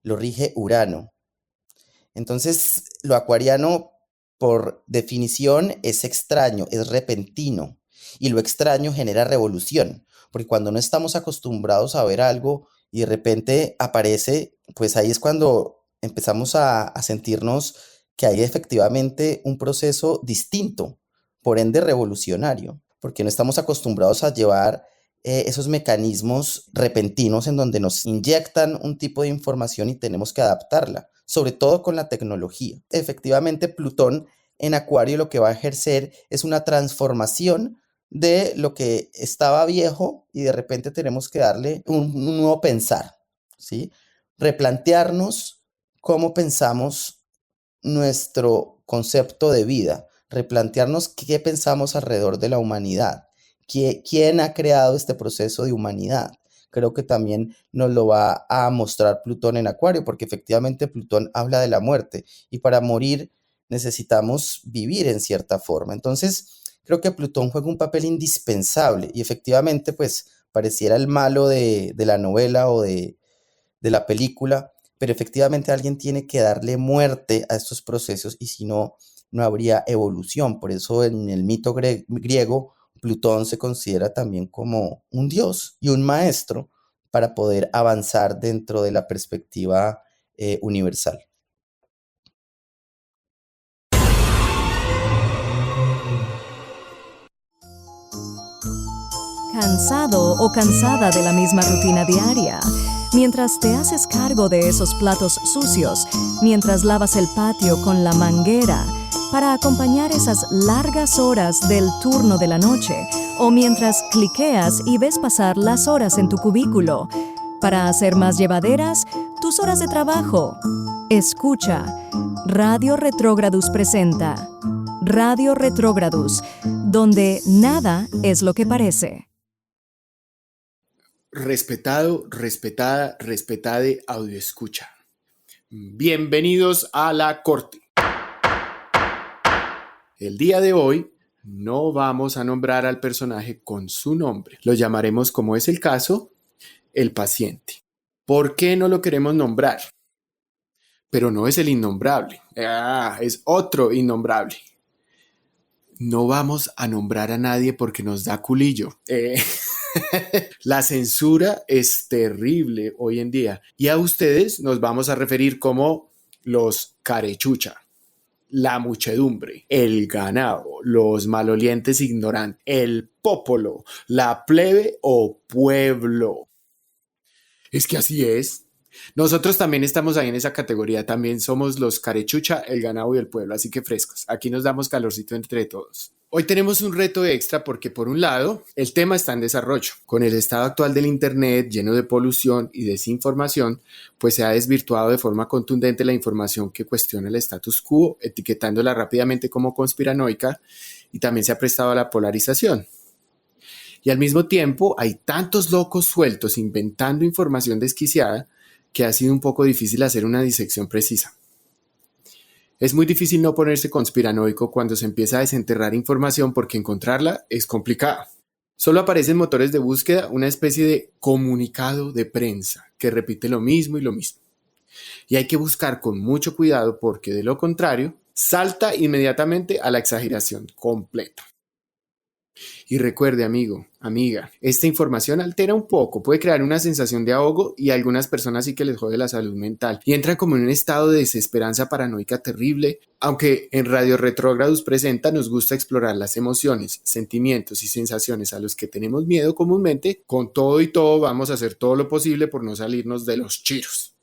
lo rige Urano. Entonces lo acuariano por definición es extraño, es repentino. Y lo extraño genera revolución, porque cuando no estamos acostumbrados a ver algo y de repente aparece, pues ahí es cuando empezamos a sentirnos que hay efectivamente un proceso distinto, por ende revolucionario, porque no estamos acostumbrados a llevar esos mecanismos repentinos en donde nos inyectan un tipo de información y tenemos que adaptarla, sobre todo con la tecnología. Efectivamente, Plutón en Acuario lo que va a ejercer es una transformación de lo que estaba viejo y de repente tenemos que darle un nuevo pensar, ¿sí? Replantearnos cómo pensamos nuestro concepto de vida, replantearnos qué pensamos alrededor de la humanidad, quién ha creado este proceso de humanidad. Creo que también nos lo va a mostrar Plutón en Acuario, porque efectivamente Plutón habla de la muerte y para morir necesitamos vivir en cierta forma. Entonces, creo que Plutón juega un papel indispensable y efectivamente, pues, pareciera el malo de la novela o de de la película, pero efectivamente alguien tiene que darle muerte a estos procesos y si no, no habría evolución. Por eso en el mito griego, Plutón se considera también como un dios y un maestro para poder avanzar dentro de la perspectiva universal. ¿Cansado o cansada de la misma rutina diaria? Mientras te haces cargo de esos platos sucios, mientras lavas el patio con la manguera, para acompañar esas largas horas del turno de la noche, o mientras cliqueas y ves pasar las horas en tu cubículo, para hacer más llevaderas tus horas de trabajo. Escucha, Radio Retrógradus presenta Radio Retrógradus, donde nada es lo que parece. Respetado, respetada, respetade audioescucha. Bienvenidos a la corte. El día de hoy no vamos a nombrar al personaje con su nombre. Lo llamaremos, como es el caso, el paciente. ¿Por qué no lo queremos nombrar? Pero no es el innombrable. Es otro innombrable. No vamos a nombrar a nadie porque nos da culillo. La censura es terrible hoy en día y a ustedes nos vamos a referir como los carechucha, la muchedumbre, el ganado, los malolientes ignorantes, el popolo, la plebe o pueblo. Es que así es. Nosotros también estamos ahí en esa categoría, también somos los carechucha, el ganado y el pueblo, así que frescos. Aquí nos damos calorcito entre todos. Hoy tenemos un reto extra porque por un lado el tema está en desarrollo. Con el estado actual del internet lleno de polución y desinformación, pues se ha desvirtuado de forma contundente la información que cuestiona el status quo, etiquetándola rápidamente como conspiranoica y también se ha prestado a la polarización. Y al mismo tiempo hay tantos locos sueltos inventando información desquiciada que ha sido un poco difícil hacer una disección precisa. Es muy difícil no ponerse conspiranoico cuando se empieza a desenterrar información porque encontrarla es complicado. Solo aparecen motores de búsqueda, una especie de comunicado de prensa que repite lo mismo y lo mismo. Y hay que buscar con mucho cuidado porque de lo contrario salta inmediatamente a la exageración completa. Y recuerde, amigo, amiga, esta información altera un poco, puede crear una sensación de ahogo y a algunas personas sí que les jode la salud mental y entran como en un estado de desesperanza paranoica terrible, aunque en Radio Retrógradus Presenta nos gusta explorar las emociones, sentimientos y sensaciones a los que tenemos miedo comúnmente. Con todo y todo vamos a hacer todo lo posible por no salirnos de los chiros.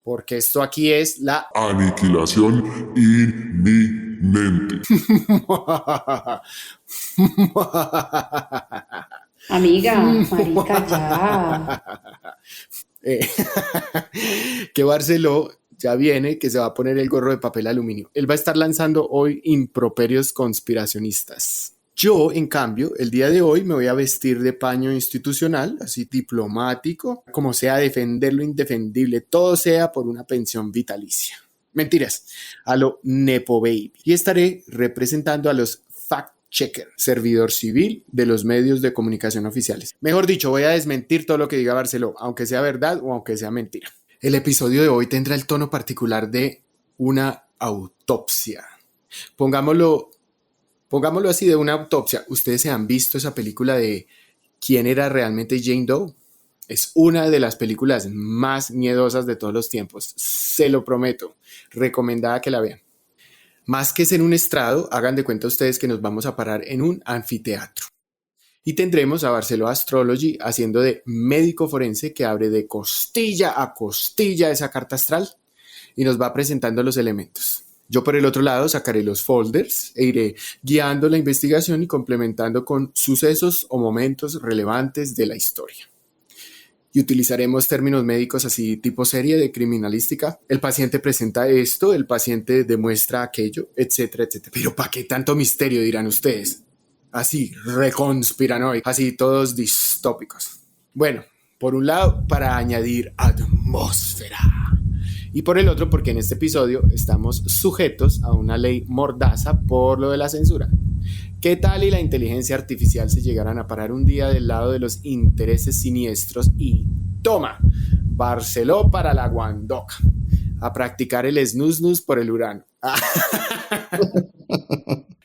Porque esto aquí es la aniquilación inminente. Amiga, marica, ya. Que Barceló ya viene, que se va a poner el gorro de papel aluminio. Él va a estar lanzando hoy improperios conspiracionistas. Yo, en cambio, el día de hoy me voy a vestir de paño institucional, así diplomático, como sea defender lo indefendible, todo sea por una pensión vitalicia. Mentiras, a lo Nepo Baby. Y estaré representando a los fact-checker, servidor civil de los medios de comunicación oficiales. Mejor dicho, voy a desmentir todo lo que diga Barceló, aunque sea verdad o aunque sea mentira. El episodio de hoy tendrá el tono particular de una autopsia. Pongámoslo así, de una autopsia. ¿Ustedes se han visto esa película de quién era realmente Jane Doe? Es una de las películas más miedosas de todos los tiempos. Se lo prometo. Recomendada que la vean. Más que ser un estrado, hagan de cuenta ustedes que nos vamos a parar en un anfiteatro. Y tendremos a Barceló Astrology haciendo de médico forense que abre de costilla a costilla esa carta astral y nos va presentando los elementos. Yo por el otro lado sacaré los folders e iré guiando la investigación y complementando con sucesos o momentos relevantes de la historia. Y utilizaremos términos médicos así tipo serie de criminalística. El paciente presenta esto, el paciente demuestra aquello, etcétera, etcétera. Pero ¿para qué tanto misterio, dirán ustedes? Así, reconspiranoicos, así todos distópicos. Bueno, por un lado, para añadir atmósfera. Y por el otro, porque en este episodio estamos sujetos a una ley mordaza por lo de la censura. ¿Qué tal y la inteligencia artificial se llegaran a parar un día del lado de los intereses siniestros y ¡toma! Barceló para la Guandoca. A practicar el snus por el Urano.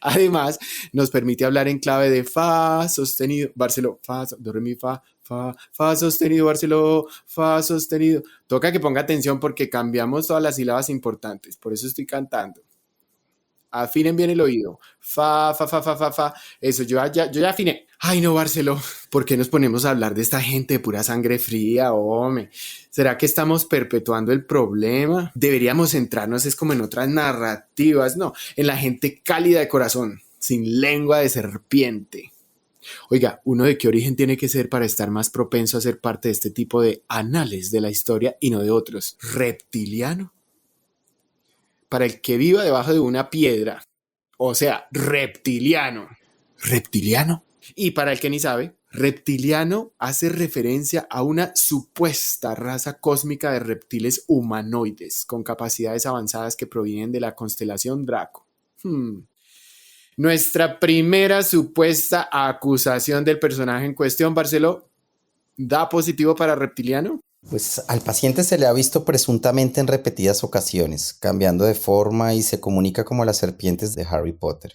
Además, nos permite hablar en clave de fa sostenido, Barceló, fa, do, re, mi, fa, fa sostenido, Barceló, fa sostenido. Toca que ponga atención porque cambiamos todas las sílabas importantes, por eso estoy cantando. Afinen bien el oído. Fa. Eso, yo ya afiné. Ay, no, Barceló. ¿Por qué nos ponemos a hablar de esta gente de pura sangre fría, hombre? ¿Será que estamos perpetuando el problema? Deberíamos centrarnos, es como en otras narrativas, ¿no? En la gente cálida de corazón, sin lengua de serpiente. Oiga, ¿uno de qué origen tiene que ser para estar más propenso a ser parte de este tipo de anales de la historia y no de otros? ¿Reptiliano? Para el que viva debajo de una piedra, o sea, reptiliano. ¿Reptiliano? Y para el que ni sabe, reptiliano hace referencia a una supuesta raza cósmica de reptiles humanoides con capacidades avanzadas que provienen de la constelación Draco. Nuestra primera supuesta acusación del personaje en cuestión, Barceló, ¿da positivo para reptiliano? Pues al paciente se le ha visto presuntamente en repetidas ocasiones, cambiando de forma y se comunica como las serpientes de Harry Potter.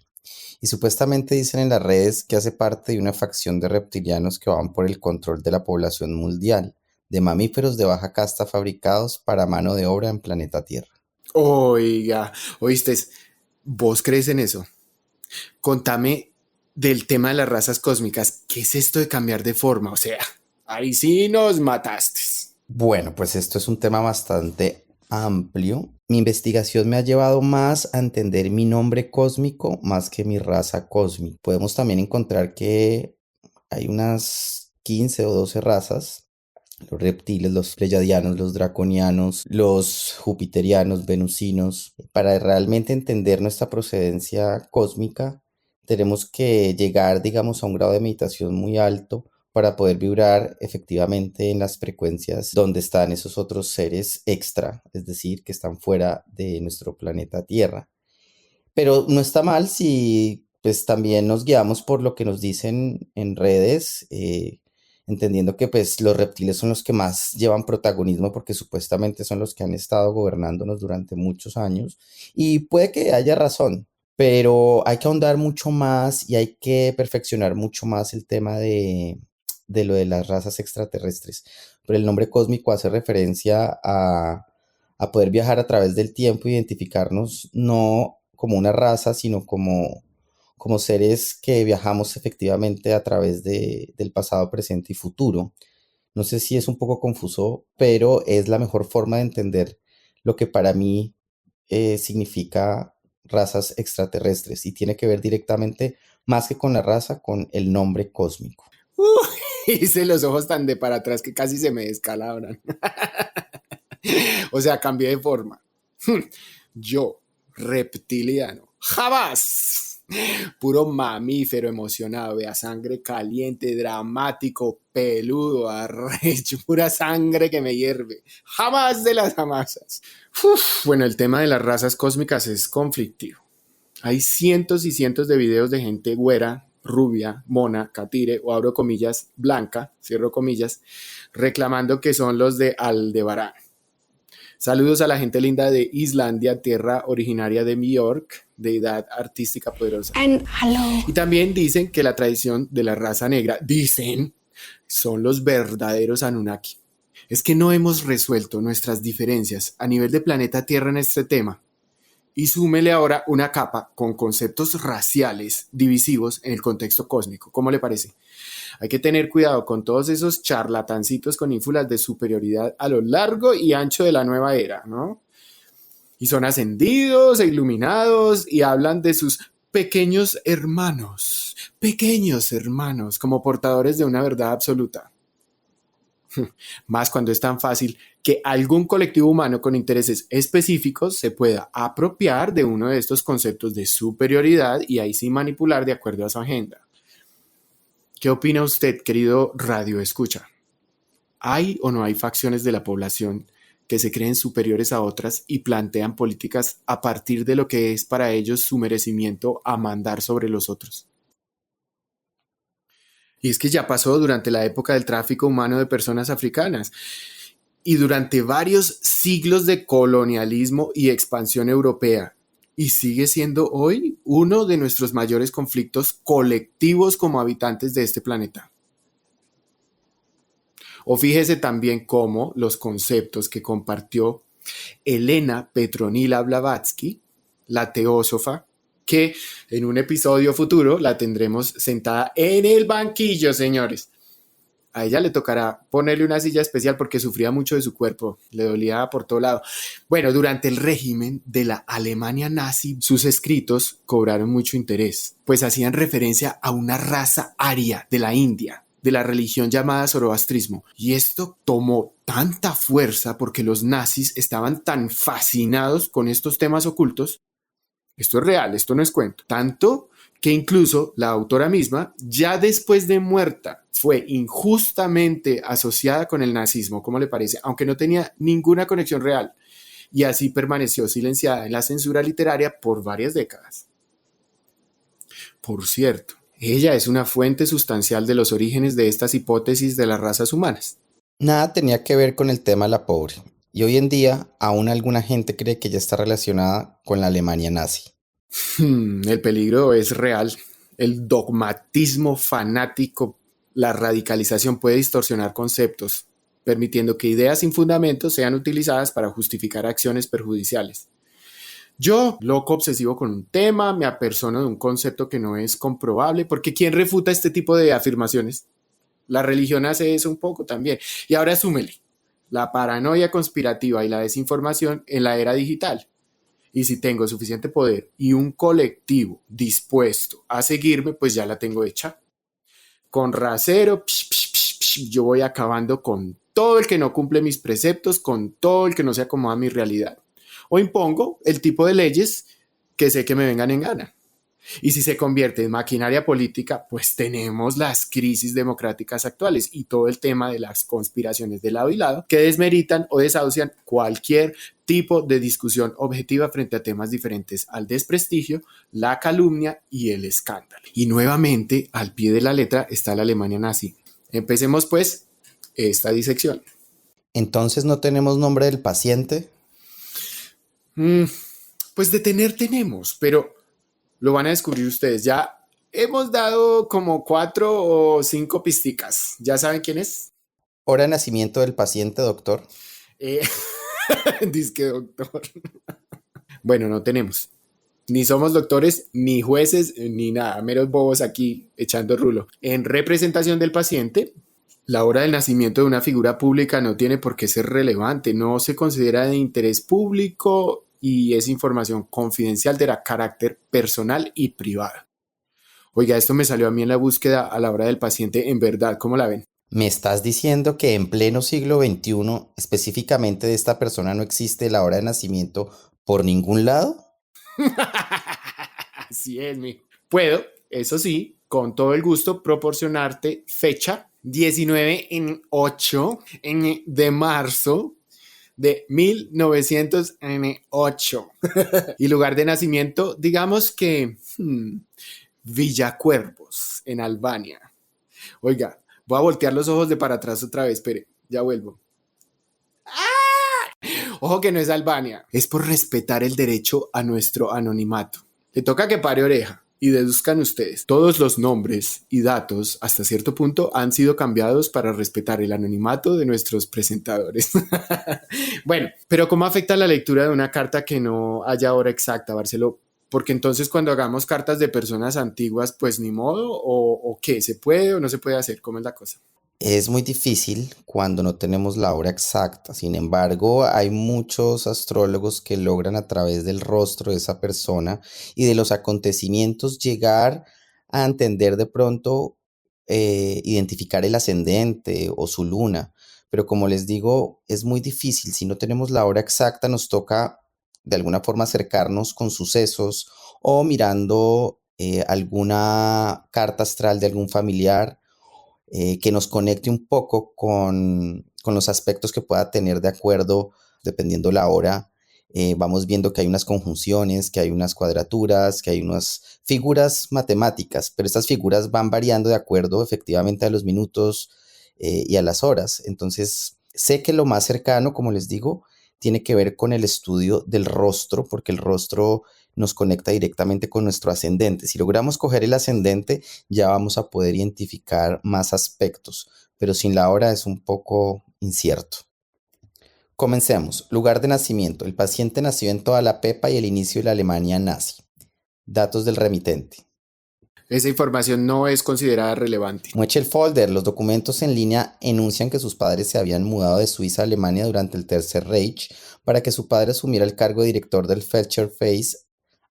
Y supuestamente dicen en las redes que hace parte de una facción de reptilianos que van por el control de la población mundial, de mamíferos de baja casta fabricados para mano de obra en planeta Tierra. Oiga, oíste, ¿vos crees en eso? Contame del tema de las razas cósmicas. ¿Qué es esto de cambiar de forma? O sea, ahí sí nos mataste. Bueno, pues esto es un tema bastante amplio. Mi investigación me ha llevado más a entender mi nombre cósmico más que mi raza cósmica. Podemos también encontrar que hay unas 15 o 12 razas. Los reptiles, los pleyadianos, los draconianos, los jupiterianos, venusinos. Para realmente entender nuestra procedencia cósmica, tenemos que llegar, digamos, a un grado de meditación muy alto para poder vibrar efectivamente en las frecuencias donde están esos otros seres extra, es decir, que están fuera de nuestro planeta Tierra. Pero no está mal si pues también nos guiamos por lo que nos dicen en redes, entendiendo que pues los reptiles son los que más llevan protagonismo porque supuestamente son los que han estado gobernándonos durante muchos años y puede que haya razón, pero hay que ahondar mucho más y hay que perfeccionar mucho más el tema de lo de las razas extraterrestres. Pero el nombre cósmico hace referencia a poder viajar a través del tiempo, identificarnos no como una raza, sino como seres que viajamos efectivamente a través del pasado, presente y futuro. No sé si es un poco confuso, pero es la mejor forma de entender lo que para mí significa razas extraterrestres y tiene que ver directamente, más que con la raza, con el nombre cósmico. Hice los ojos tan de para atrás que casi se me descalabran. O sea, cambié de forma. Yo, reptiliano, jamás. Puro mamífero emocionado, vea, sangre caliente, dramático, peludo, arrecho, pura sangre que me hierve. Jamás de las jamasas. Bueno, el tema de las razas cósmicas es conflictivo. Hay cientos y cientos de videos de gente güera, rubia, mona, catire o abro comillas, blanca, cierro comillas, reclamando que son los de Aldebarán. Saludos a la gente linda de Islandia, tierra originaria de York, deidad artística poderosa. Y también dicen que la tradición de la raza negra, dicen, son los verdaderos Anunnaki. Es que no hemos resuelto nuestras diferencias a nivel de planeta Tierra en este tema. Y súmele ahora una capa con conceptos raciales divisivos en el contexto cósmico. ¿Cómo le parece? Hay que tener cuidado con todos esos charlatancitos con ínfulas de superioridad a lo largo y ancho de la nueva era, ¿no? Y son ascendidos e iluminados y hablan de sus pequeños hermanos, como portadores de una verdad absoluta. Más cuando es tan fácil que algún colectivo humano con intereses específicos se pueda apropiar de uno de estos conceptos de superioridad y ahí sí manipular de acuerdo a su agenda. ¿Qué opina usted, querido Radio Escucha? ¿Hay o no hay facciones de la población que se creen superiores a otras y plantean políticas a partir de lo que es para ellos su merecimiento a mandar sobre los otros? Y es que ya pasó durante la época del tráfico humano de personas africanas. y durante varios siglos de colonialismo y expansión europea, y sigue siendo hoy uno de nuestros mayores conflictos colectivos como habitantes de este planeta. O fíjese también cómo los conceptos que compartió Elena Petronila Blavatsky, la teósofa, que en un episodio futuro la tendremos sentada en el banquillo, señores. A ella le tocará ponerle una silla especial porque sufría mucho de su cuerpo, le dolía por todo lado. Bueno, durante el régimen de la Alemania nazi, sus escritos cobraron mucho interés, pues hacían referencia a una raza aria de la India, de la religión llamada zoroastrismo. Y esto tomó tanta fuerza porque los nazis estaban tan fascinados con estos temas ocultos. Esto es real, esto no es cuento. Tanto que incluso la autora misma, ya después de muerta, fue injustamente asociada con el nazismo, ¿cómo le parece? Aunque no tenía ninguna conexión real. Y así permaneció silenciada en la censura literaria por varias décadas. Por cierto, ella es una fuente sustancial de los orígenes de estas hipótesis de las razas humanas. Nada tenía que ver con el tema de la pobre, y hoy en día aún alguna gente cree que ella está relacionada con la Alemania nazi. El peligro es real. El dogmatismo fanático, la radicalización puede distorsionar conceptos, permitiendo que ideas sin fundamento sean utilizadas para justificar acciones perjudiciales. Yo, loco obsesivo con un tema, me apersono de un concepto que no es comprobable, porque ¿quién refuta este tipo de afirmaciones? La religión hace eso un poco también. Y ahora súmele la paranoia conspirativa y la desinformación en la era digital. Y si tengo suficiente poder y un colectivo dispuesto a seguirme, pues ya la tengo hecha. Con rasero, yo voy acabando con todo el que no cumple mis preceptos, con todo el que no se acomoda a mi realidad. O impongo el tipo de leyes que sé que me vengan en gana. Y si se convierte en maquinaria política, pues tenemos las crisis democráticas actuales y todo el tema de las conspiraciones de lado y lado que desmeritan o desahucian cualquier tipo de discusión objetiva frente a temas diferentes al desprestigio, la calumnia y el escándalo. Y nuevamente, al pie de la letra está la Alemania nazi. Empecemos pues esta disección. Entonces no tenemos nombre del paciente. Pues detener tenemos, pero lo van a descubrir ustedes. Ya hemos dado como 4 o 5 pisticas. ¿Ya saben quién es? Hora de nacimiento del paciente, doctor. Disque doctor. Bueno, no tenemos. Ni somos doctores, ni jueces, ni nada. Meros bobos aquí echando rulo. En representación del paciente, la hora del nacimiento de una figura pública no tiene por qué ser relevante. No se considera de interés público y es información confidencial de carácter personal y privado. Oiga, esto me salió a mí en la búsqueda a la hora del paciente, en verdad, ¿cómo la ven? ¿Me estás diciendo que en pleno siglo XXI, específicamente de esta persona, no existe la hora de nacimiento por ningún lado? Así es, mijo. Puedo, eso sí, con todo el gusto, proporcionarte fecha 19/8 de marzo de 1908 y lugar de nacimiento, digamos que Villacuervos, en Albania. Oiga, voy a voltear los ojos de para atrás otra vez, espere, ya vuelvo. Ojo que no es Albania, es por respetar el derecho a nuestro anonimato. Le toca que pare oreja y deduzcan ustedes. Todos los nombres y datos hasta cierto punto han sido cambiados para respetar el anonimato de nuestros presentadores. Bueno, pero ¿cómo afecta la lectura de una carta que no haya hora exacta, Barceló? Porque entonces cuando hagamos cartas de personas antiguas, pues ni modo, o ¿qué? ¿Se puede o no se puede hacer? ¿Cómo es la cosa? Es muy difícil cuando no tenemos la hora exacta. Sin embargo, hay muchos astrólogos que logran a través del rostro de esa persona y de los acontecimientos llegar a entender de pronto, identificar el ascendente o su luna. Pero como les digo, es muy difícil. Si no tenemos la hora exacta, nos toca de alguna forma acercarnos con sucesos o mirando alguna carta astral de algún familiar que nos conecte un poco con los aspectos que pueda tener de acuerdo, dependiendo la hora. Vamos viendo que hay unas conjunciones, que hay unas cuadraturas, que hay unas figuras matemáticas, pero estas figuras van variando de acuerdo efectivamente a los minutos y a las horas. Entonces Sé que lo más cercano, como les digo, tiene que ver con el estudio del rostro, porque el rostro nos conecta directamente con nuestro ascendente. Si logramos coger el ascendente, ya vamos a poder identificar más aspectos, pero sin la hora es un poco incierto. Comencemos. Lugar de nacimiento. El paciente nació en toda la Pepa y el inicio de la Alemania nazi. Datos del remitente. Esa información no es considerada relevante. Mueche el folder. Los documentos en línea enuncian que sus padres se habían mudado de Suiza a Alemania durante el Tercer Reich para que su padre asumiera el cargo de director del Fächerface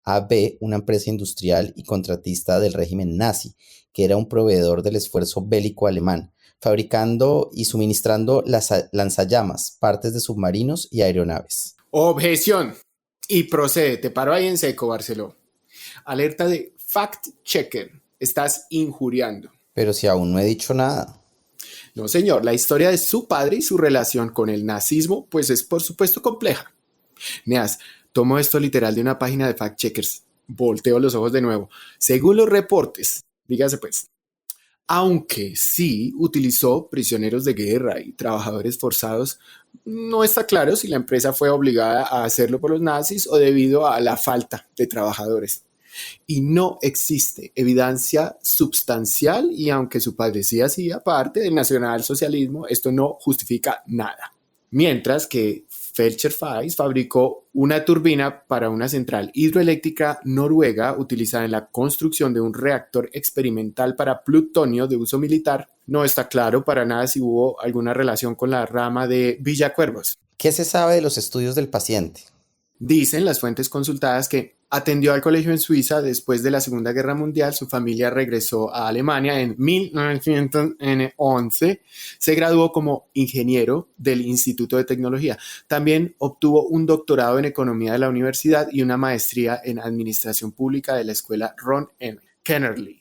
AB, una empresa industrial y contratista del régimen nazi, que era un proveedor del esfuerzo bélico alemán, fabricando y suministrando lanzallamas, partes de submarinos y aeronaves. Objeción. Y procede. Te paro ahí en seco, Barceló. Alerta de fact checker. Estás injuriando. Pero si aún no he dicho nada. No, señor. La historia de su padre y su relación con el nazismo, pues es por supuesto compleja. Neas, tomo esto literal de una página de fact checkers. Volteo los ojos de nuevo. Según los reportes, dígase pues, aunque sí utilizó prisioneros de guerra y trabajadores forzados, no está claro si la empresa fue obligada a hacerlo por los nazis o debido a la falta de trabajadores. Y no existe evidencia substancial, y aunque su padre sí hacía parte del nacionalsocialismo, esto no justifica nada. Mientras que Fächerface fabricó una turbina para una central hidroeléctrica noruega utilizada en la construcción de un reactor experimental para plutonio de uso militar. No está claro para nada si hubo alguna relación con la rama de Villacuervos. ¿Qué se sabe de los estudios del paciente? Dicen las fuentes consultadas que atendió al colegio en Suiza después de la Segunda Guerra Mundial. Su familia regresó a Alemania en 1911. Se graduó como ingeniero del Instituto de Tecnología. También obtuvo un doctorado en economía de la universidad y una maestría en administración pública de la escuela Ron M. Kennerly.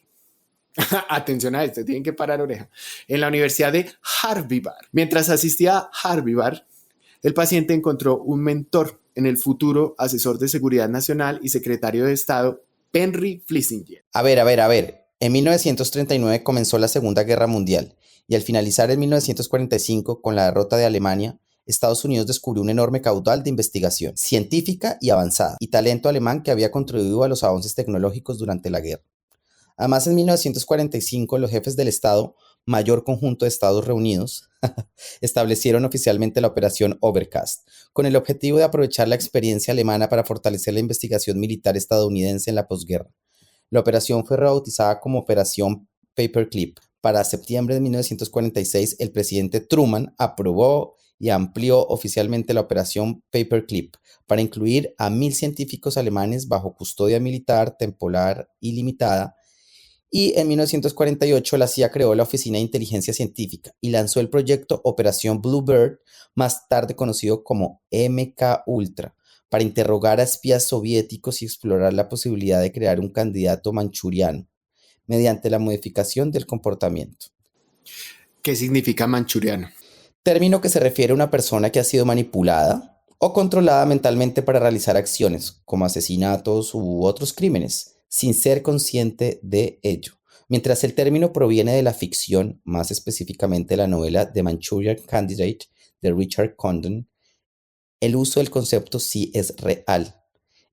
Atención a esto, tienen que parar oreja. En la Universidad de Harvard. Mientras asistía a Harvard, el paciente encontró un mentor en el futuro asesor de seguridad nacional y secretario de Estado, Henry Flisinger. A ver. En 1939 comenzó la Segunda Guerra Mundial y al finalizar en 1945 con la derrota de Alemania, Estados Unidos descubrió un enorme caudal de investigación científica y avanzada y talento alemán que había contribuido a los avances tecnológicos durante la guerra. Además, en 1945 los jefes del Estado Mayor Conjunto de Estados Reunidos establecieron oficialmente la Operación Overcast, con el objetivo de aprovechar la experiencia alemana para fortalecer la investigación militar estadounidense en la posguerra. La operación fue rebautizada como Operación Paperclip. Para septiembre de 1946, el presidente Truman aprobó y amplió oficialmente la Operación Paperclip para incluir a 1.000 científicos alemanes bajo custodia militar temporal ilimitada. Y en 1948 la CIA creó la Oficina de Inteligencia Científica y lanzó el proyecto Operación Bluebird, más tarde conocido como MK-Ultra, para interrogar a espías soviéticos y explorar la posibilidad de crear un candidato manchuriano mediante la modificación del comportamiento. ¿Qué significa manchuriano? Término que se refiere a una persona que ha sido manipulada o controlada mentalmente para realizar acciones como asesinatos u otros crímenes, sin ser consciente de ello. Mientras el término proviene de la ficción, más específicamente la novela The Manchurian Candidate de Richard Condon, el uso del concepto sí es real.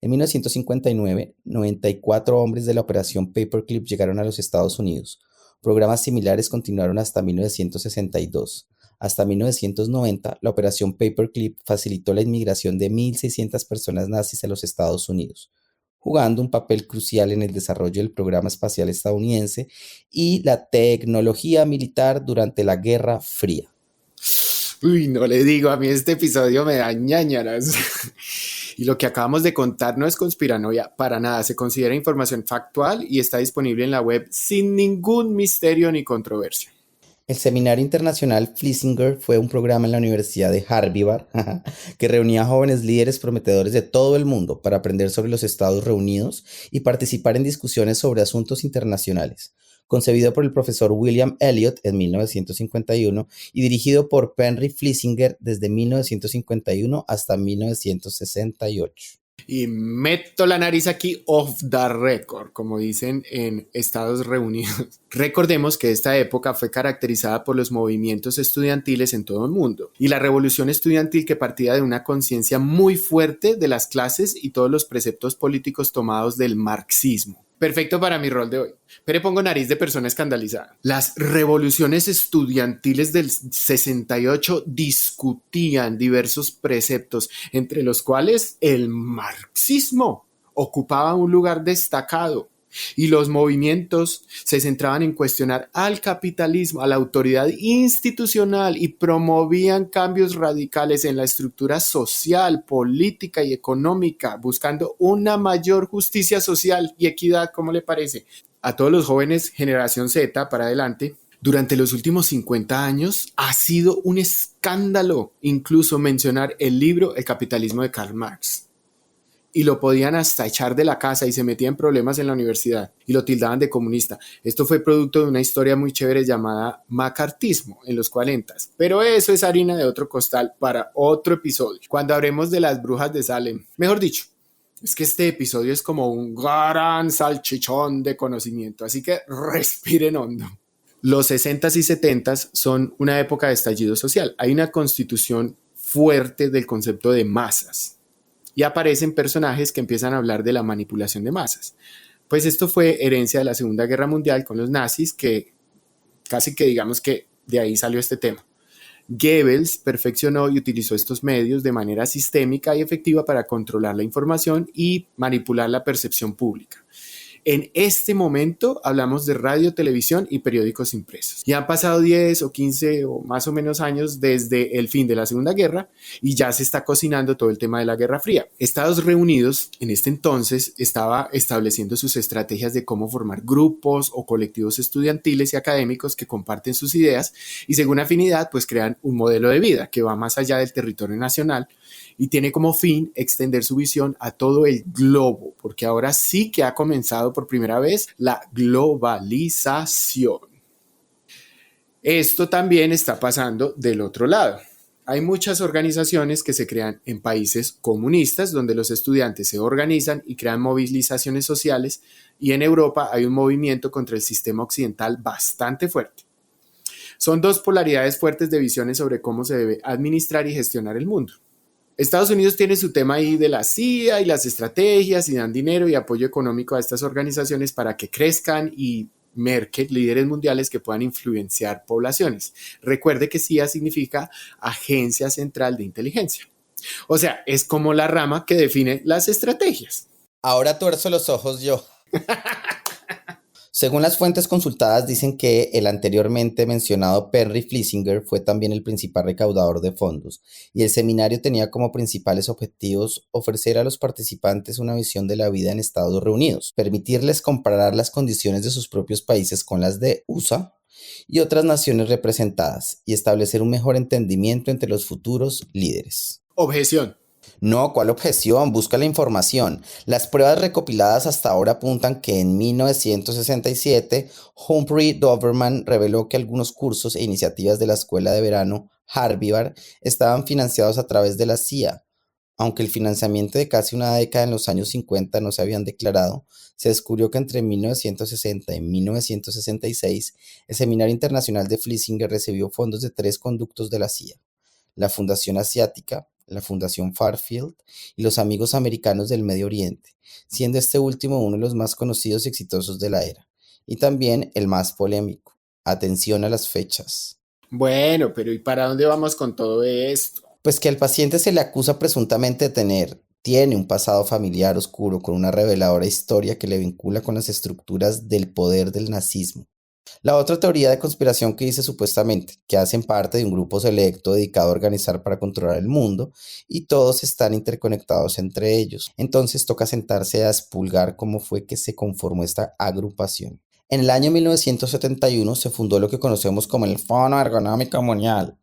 En 1959, 94 hombres de la Operación Paperclip llegaron a los Estados Unidos. Programas similares continuaron hasta 1962. Hasta 1990, la Operación Paperclip facilitó la inmigración de 1.600 personas nazis a los Estados Unidos, jugando un papel crucial en el desarrollo del programa espacial estadounidense y la tecnología militar durante la Guerra Fría. Uy, no le digo, a mí este episodio me da ñáñaras. Y lo que acabamos de contar no es conspiranoia para nada, se considera información factual y está disponible en la web sin ningún misterio ni controversia. El Seminario Internacional Flisinger fue un programa en la Universidad de Harvard que reunía a jóvenes líderes prometedores de todo el mundo para aprender sobre los Estados Reunidos y participar en discusiones sobre asuntos internacionales. Concebido por el profesor William Elliott en 1951 y dirigido por Henry Flisinger desde 1951 hasta 1968. Y meto la nariz aquí off the record, como dicen en Estados Reunidos. Recordemos que esta época fue caracterizada por los movimientos estudiantiles en todo el mundo y la revolución estudiantil que partía de una conciencia muy fuerte de las clases y todos los preceptos políticos tomados del marxismo. Perfecto para mi rol de hoy, pero pongo nariz de persona escandalizada. Las revoluciones estudiantiles del 68 discutían diversos preceptos, entre los cuales el marxismo ocupaba un lugar destacado. Y los movimientos se centraban en cuestionar al capitalismo, a la autoridad institucional y promovían cambios radicales en la estructura social, política y económica, buscando una mayor justicia social y equidad. ¿Cómo le parece? A todos los jóvenes generación Z para adelante, durante los últimos 50 años ha sido un escándalo incluso mencionar el libro El capitalismo de Karl Marx. Y lo podían hasta echar de la casa y se metía en problemas en la universidad y lo tildaban de comunista. Esto fue producto de una historia muy chévere llamada macartismo en los 40, pero eso es harina de otro costal para otro episodio, cuando hablemos de las brujas de Salem. Mejor dicho, es que este episodio es como un gran salchichón de conocimiento, así que respiren hondo. Los 60s y 70s son una época de estallido social. Hay una constitución fuerte del concepto de masas. Y aparecen personajes que empiezan a hablar de la manipulación de masas. Pues esto fue herencia de la Segunda Guerra Mundial con los nazis, que casi que digamos que de ahí salió este tema. Goebbels perfeccionó y utilizó estos medios de manera sistémica y efectiva para controlar la información y manipular la percepción pública. En este momento hablamos de radio, televisión y periódicos impresos. Ya han pasado 10 o 15 o más o menos años desde el fin de la Segunda Guerra y ya se está cocinando todo el tema de la Guerra Fría. Estados Reunidos en este entonces estaba estableciendo sus estrategias de cómo formar grupos o colectivos estudiantiles y académicos que comparten sus ideas y según afinidad pues crean un modelo de vida que va más allá del territorio nacional y tiene como fin extender su visión a todo el globo, porque ahora sí que ha comenzado por primera vez la globalización. Esto también está pasando del otro lado. Hay muchas organizaciones que se crean en países comunistas donde los estudiantes se organizan y crean movilizaciones sociales y en Europa hay un movimiento contra el sistema occidental bastante fuerte. Son dos polaridades fuertes de visiones sobre cómo se debe administrar y gestionar el mundo. Estados Unidos tiene su tema ahí de la CIA y las estrategias y dan dinero y apoyo económico a estas organizaciones para que crezcan y Merkel, líderes mundiales que puedan influenciar poblaciones. Recuerde que CIA significa Agencia Central de Inteligencia. O sea, es como la rama que define las estrategias. Ahora tuerzo los ojos yo. Según las fuentes consultadas, dicen que el anteriormente mencionado Perry Flisinger fue también el principal recaudador de fondos y el seminario tenía como principales objetivos ofrecer a los participantes una visión de la vida en Estados Reunidos, permitirles comparar las condiciones de sus propios países con las de USA y otras naciones representadas y establecer un mejor entendimiento entre los futuros líderes. Objeción. No, ¿cuál objeción? Busca la información. Las pruebas recopiladas hasta ahora apuntan que en 1967 Humphrey Doberman reveló que algunos cursos e iniciativas de la escuela de verano Harvard estaban financiados a través de la CIA. Aunque el financiamiento de casi una década en los años 50 no se habían declarado, se descubrió que entre 1960 y 1966 el Seminario Internacional de Flisinger recibió fondos de 3 conductos de la CIA: la Fundación Asiática, la Fundación Fairfield y los Amigos Americanos del Medio Oriente, siendo este último uno de los más conocidos y exitosos de la era, y también el más polémico. Atención a las fechas. Bueno, pero ¿y para dónde vamos con todo esto? Pues que al paciente se le acusa presuntamente de tiene un pasado familiar oscuro con una reveladora historia que le vincula con las estructuras del poder del nazismo. La otra teoría de conspiración que dice supuestamente que hacen parte de un grupo selecto dedicado a organizar para controlar el mundo y todos están interconectados entre ellos. Entonces toca sentarse a expulgar cómo fue que se conformó esta agrupación. En el año 1971 se fundó lo que conocemos como el Foro Ergonómico Mundial.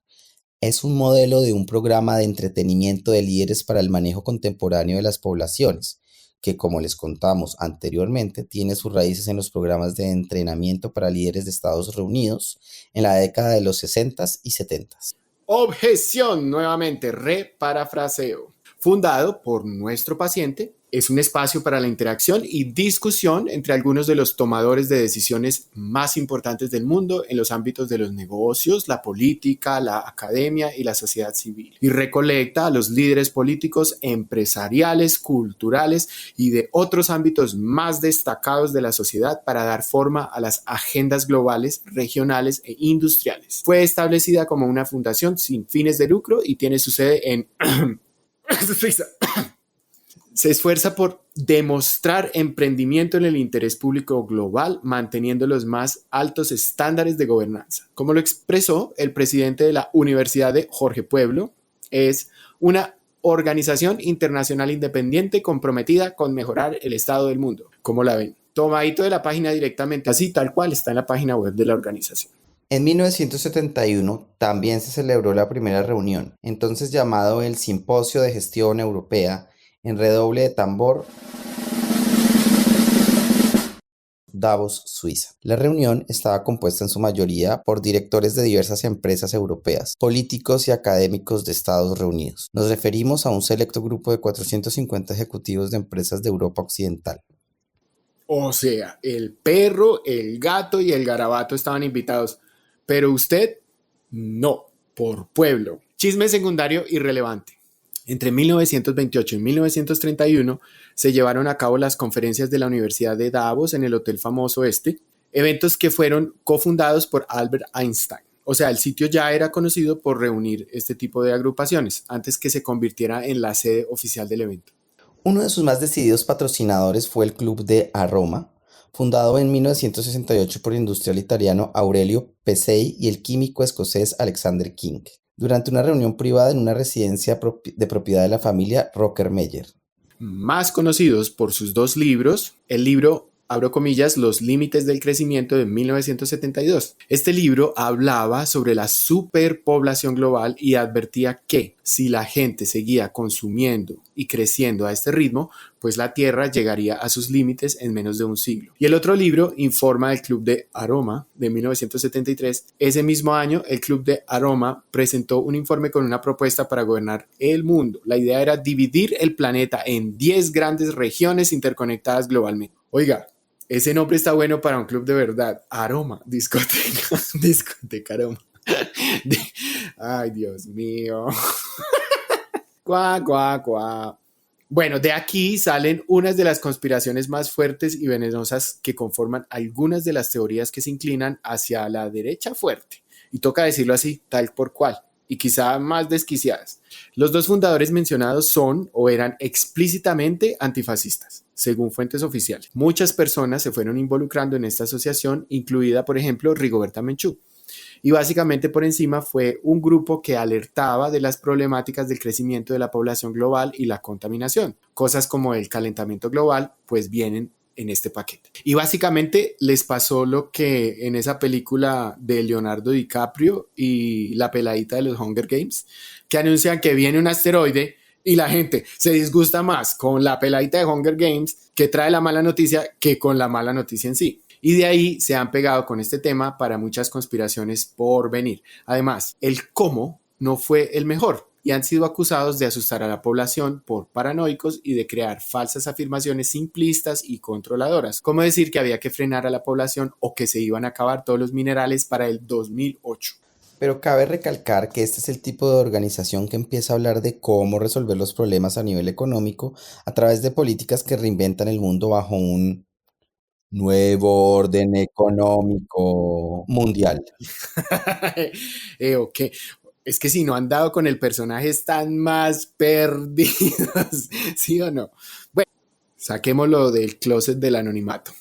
Es un modelo de un programa de entretenimiento de líderes para el manejo contemporáneo de las poblaciones, que como les contamos anteriormente, tiene sus raíces en los programas de entrenamiento para líderes de Estados Reunidos en la década de los 60s y 70s. Objeción, nuevamente, reparafraseo. fundado por nuestro paciente. Es un espacio para la interacción y discusión entre algunos de los tomadores de decisiones más importantes del mundo en los ámbitos de los negocios, la política, la academia y la sociedad civil. Y recolecta a los líderes políticos, empresariales, culturales y de otros ámbitos más destacados de la sociedad para dar forma a las agendas globales, regionales e industriales. Fue establecida como una fundación sin fines de lucro y tiene su sede en Suiza. Se esfuerza por demostrar emprendimiento en el interés público global, manteniendo los más altos estándares de gobernanza. Como lo expresó el presidente de la Universidad de Jorge Pueblo, es una organización internacional independiente comprometida con mejorar el estado del mundo. ¿Cómo la ven? Tomadito de la página directamente, así tal cual está en la página web de la organización. En 1971 también se celebró la primera reunión, entonces llamado el Simposio de Gestión Europea, en redoble de tambor, Davos, Suiza. La reunión estaba compuesta en su mayoría por directores de diversas empresas europeas, políticos y académicos de Estados reunidos. Nos referimos a un selecto grupo de 450 ejecutivos de empresas de Europa Occidental. O sea, el perro, el gato y el garabato estaban invitados, pero usted no, por pueblo. Chisme secundario irrelevante. Entre 1928 y 1931 se llevaron a cabo las conferencias de la Universidad de Davos en el Hotel Famoso eventos que fueron cofundados por Albert Einstein. O sea, el sitio ya era conocido por reunir este tipo de agrupaciones antes que se convirtiera en la sede oficial del evento. Uno de sus más decididos patrocinadores fue el Club de Aroma, fundado en 1968 por el industrial italiano Aurelio Pesei y el químico escocés Alexander King, durante una reunión privada en una residencia de propiedad de la familia Rockefeller. Más conocidos por sus dos libros, el libro, abro comillas, Los límites del crecimiento de 1972. Este libro hablaba sobre la superpoblación global y advertía que si la gente seguía consumiendo y creciendo a este ritmo, pues la Tierra llegaría a sus límites en menos de un siglo. Y el otro libro informa del Club de Aroma de 1973. Ese mismo año, el Club de Aroma presentó un informe con una propuesta para gobernar el mundo. La idea era dividir el planeta en 10 grandes regiones interconectadas globalmente. Oiga, ese nombre está bueno para un club de verdad. Aroma, discoteca Aroma. Ay, Dios mío. Cuá, cuá, cuá. Bueno, de aquí salen unas de las conspiraciones más fuertes y venenosas que conforman algunas de las teorías que se inclinan hacia la derecha fuerte. Y toca decirlo así, tal por cual, y quizá más desquiciadas. Los dos fundadores mencionados son o eran explícitamente antifascistas, según fuentes oficiales. Muchas personas se fueron involucrando en esta asociación, incluida, por ejemplo, Rigoberta Menchú. Y básicamente por encima fue un grupo que alertaba de las problemáticas del crecimiento de la población global y la contaminación. Cosas como el calentamiento global, pues vienen en este paquete. Y básicamente les pasó lo que en esa película de Leonardo DiCaprio y la peladita de los Hunger Games, que anuncian que viene un asteroide y la gente se disgusta más con la peladita de Hunger Games que trae la mala noticia que con la mala noticia en sí. Y de ahí se han pegado con este tema para muchas conspiraciones por venir. Además, el cómo no fue el mejor y han sido acusados de asustar a la población por paranoicos y de crear falsas afirmaciones simplistas y controladoras, como decir que había que frenar a la población o que se iban a acabar todos los minerales para el 2008. Pero cabe recalcar que este es el tipo de organización que empieza a hablar de cómo resolver los problemas a nivel económico a través de políticas que reinventan el mundo bajo un nuevo orden económico mundial. Ok. Es que si no han dado con el personaje están más perdidos, ¿sí o no? Bueno, saquémoslo del closet del anonimato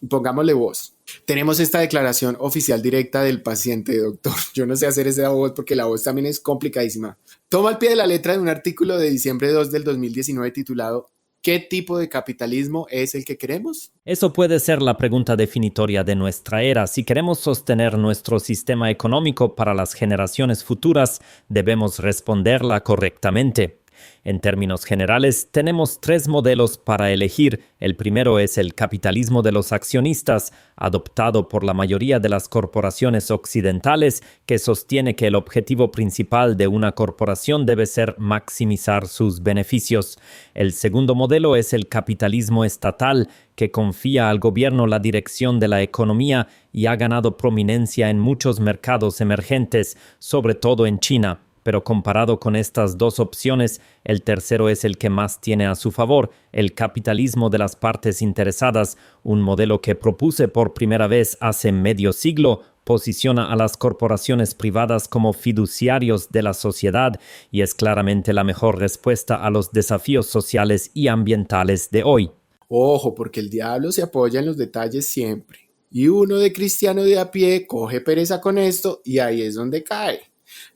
y pongámosle voz. Tenemos esta declaración oficial directa del paciente, doctor. Yo no sé hacer esa voz porque la voz también es complicadísima. Toma al pie de la letra de un artículo de diciembre 2 del 2019 titulado ¿Qué tipo de capitalismo es el que queremos? Eso puede ser la pregunta definitoria de nuestra era. Si queremos sostener nuestro sistema económico para las generaciones futuras, debemos responderla correctamente. En términos generales, tenemos tres modelos para elegir. El primero es el capitalismo de los accionistas, adoptado por la mayoría de las corporaciones occidentales, que sostiene que el objetivo principal de una corporación debe ser maximizar sus beneficios. El segundo modelo es el capitalismo estatal, que confía al gobierno la dirección de la economía y ha ganado prominencia en muchos mercados emergentes, sobre todo en China. Pero comparado con estas dos opciones, el tercero es el que más tiene a su favor, el capitalismo de las partes interesadas, un modelo que propuse por primera vez hace medio siglo, posiciona a las corporaciones privadas como fiduciarios de la sociedad y es claramente la mejor respuesta a los desafíos sociales y ambientales de hoy. Ojo, porque el diablo se apoya en los detalles siempre. Y uno de cristiano de a pie coge pereza con esto y ahí es donde cae.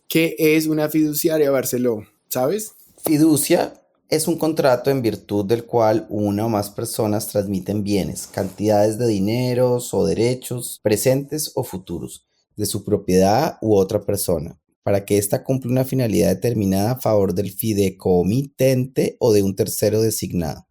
¿Qué es una fiduciaria, Barceló? ¿Sabes? Fiducia es un contrato en virtud del cual una o más personas transmiten bienes, cantidades de dineros o derechos, presentes o futuros, de su propiedad u otra persona, para que ésta cumpla una finalidad determinada a favor del fideicomitente o de un tercero designado.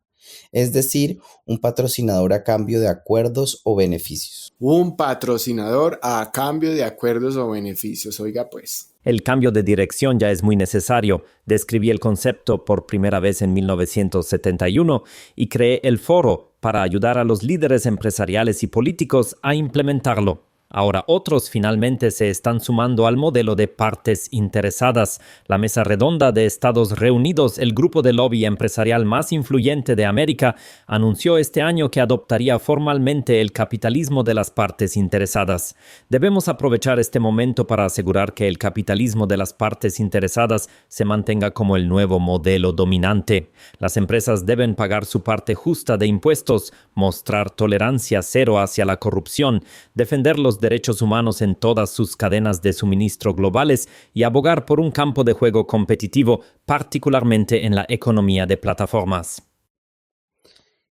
Es decir, un patrocinador a cambio de acuerdos o beneficios. Un patrocinador a cambio de acuerdos o beneficios, oiga pues. El cambio de dirección ya es muy necesario. Describí el concepto por primera vez en 1971 y creé el foro para ayudar a los líderes empresariales y políticos a implementarlo. Ahora otros finalmente se están sumando al modelo de partes interesadas. La Mesa Redonda de Estados Reunidos, el grupo de lobby empresarial más influyente de América, anunció este año que adoptaría formalmente el capitalismo de las partes interesadas. Debemos aprovechar este momento para asegurar que el capitalismo de las partes interesadas se mantenga como el nuevo modelo dominante. Las empresas deben pagar su parte justa de impuestos, mostrar tolerancia cero hacia la corrupción, defender los derechos humanos en todas sus cadenas de suministro globales y abogar por un campo de juego competitivo, particularmente en la economía de plataformas.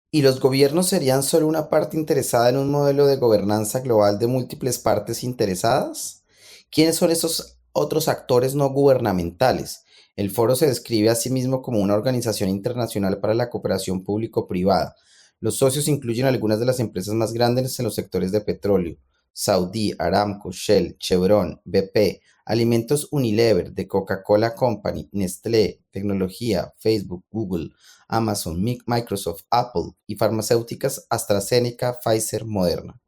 ¿Y los gobiernos serían solo una parte interesada en un modelo de gobernanza global de múltiples partes interesadas? ¿Quiénes son esos otros actores no gubernamentales? El foro se describe a sí mismo como una organización internacional para la cooperación público-privada. Los socios incluyen algunas de las empresas más grandes en los sectores de petróleo: Saudi, Aramco, Shell, Chevron, BP, Alimentos Unilever, The Coca-Cola Company, Nestlé, Tecnología, Facebook, Google, Amazon, Microsoft, Apple y farmacéuticas AstraZeneca, Pfizer, Moderna.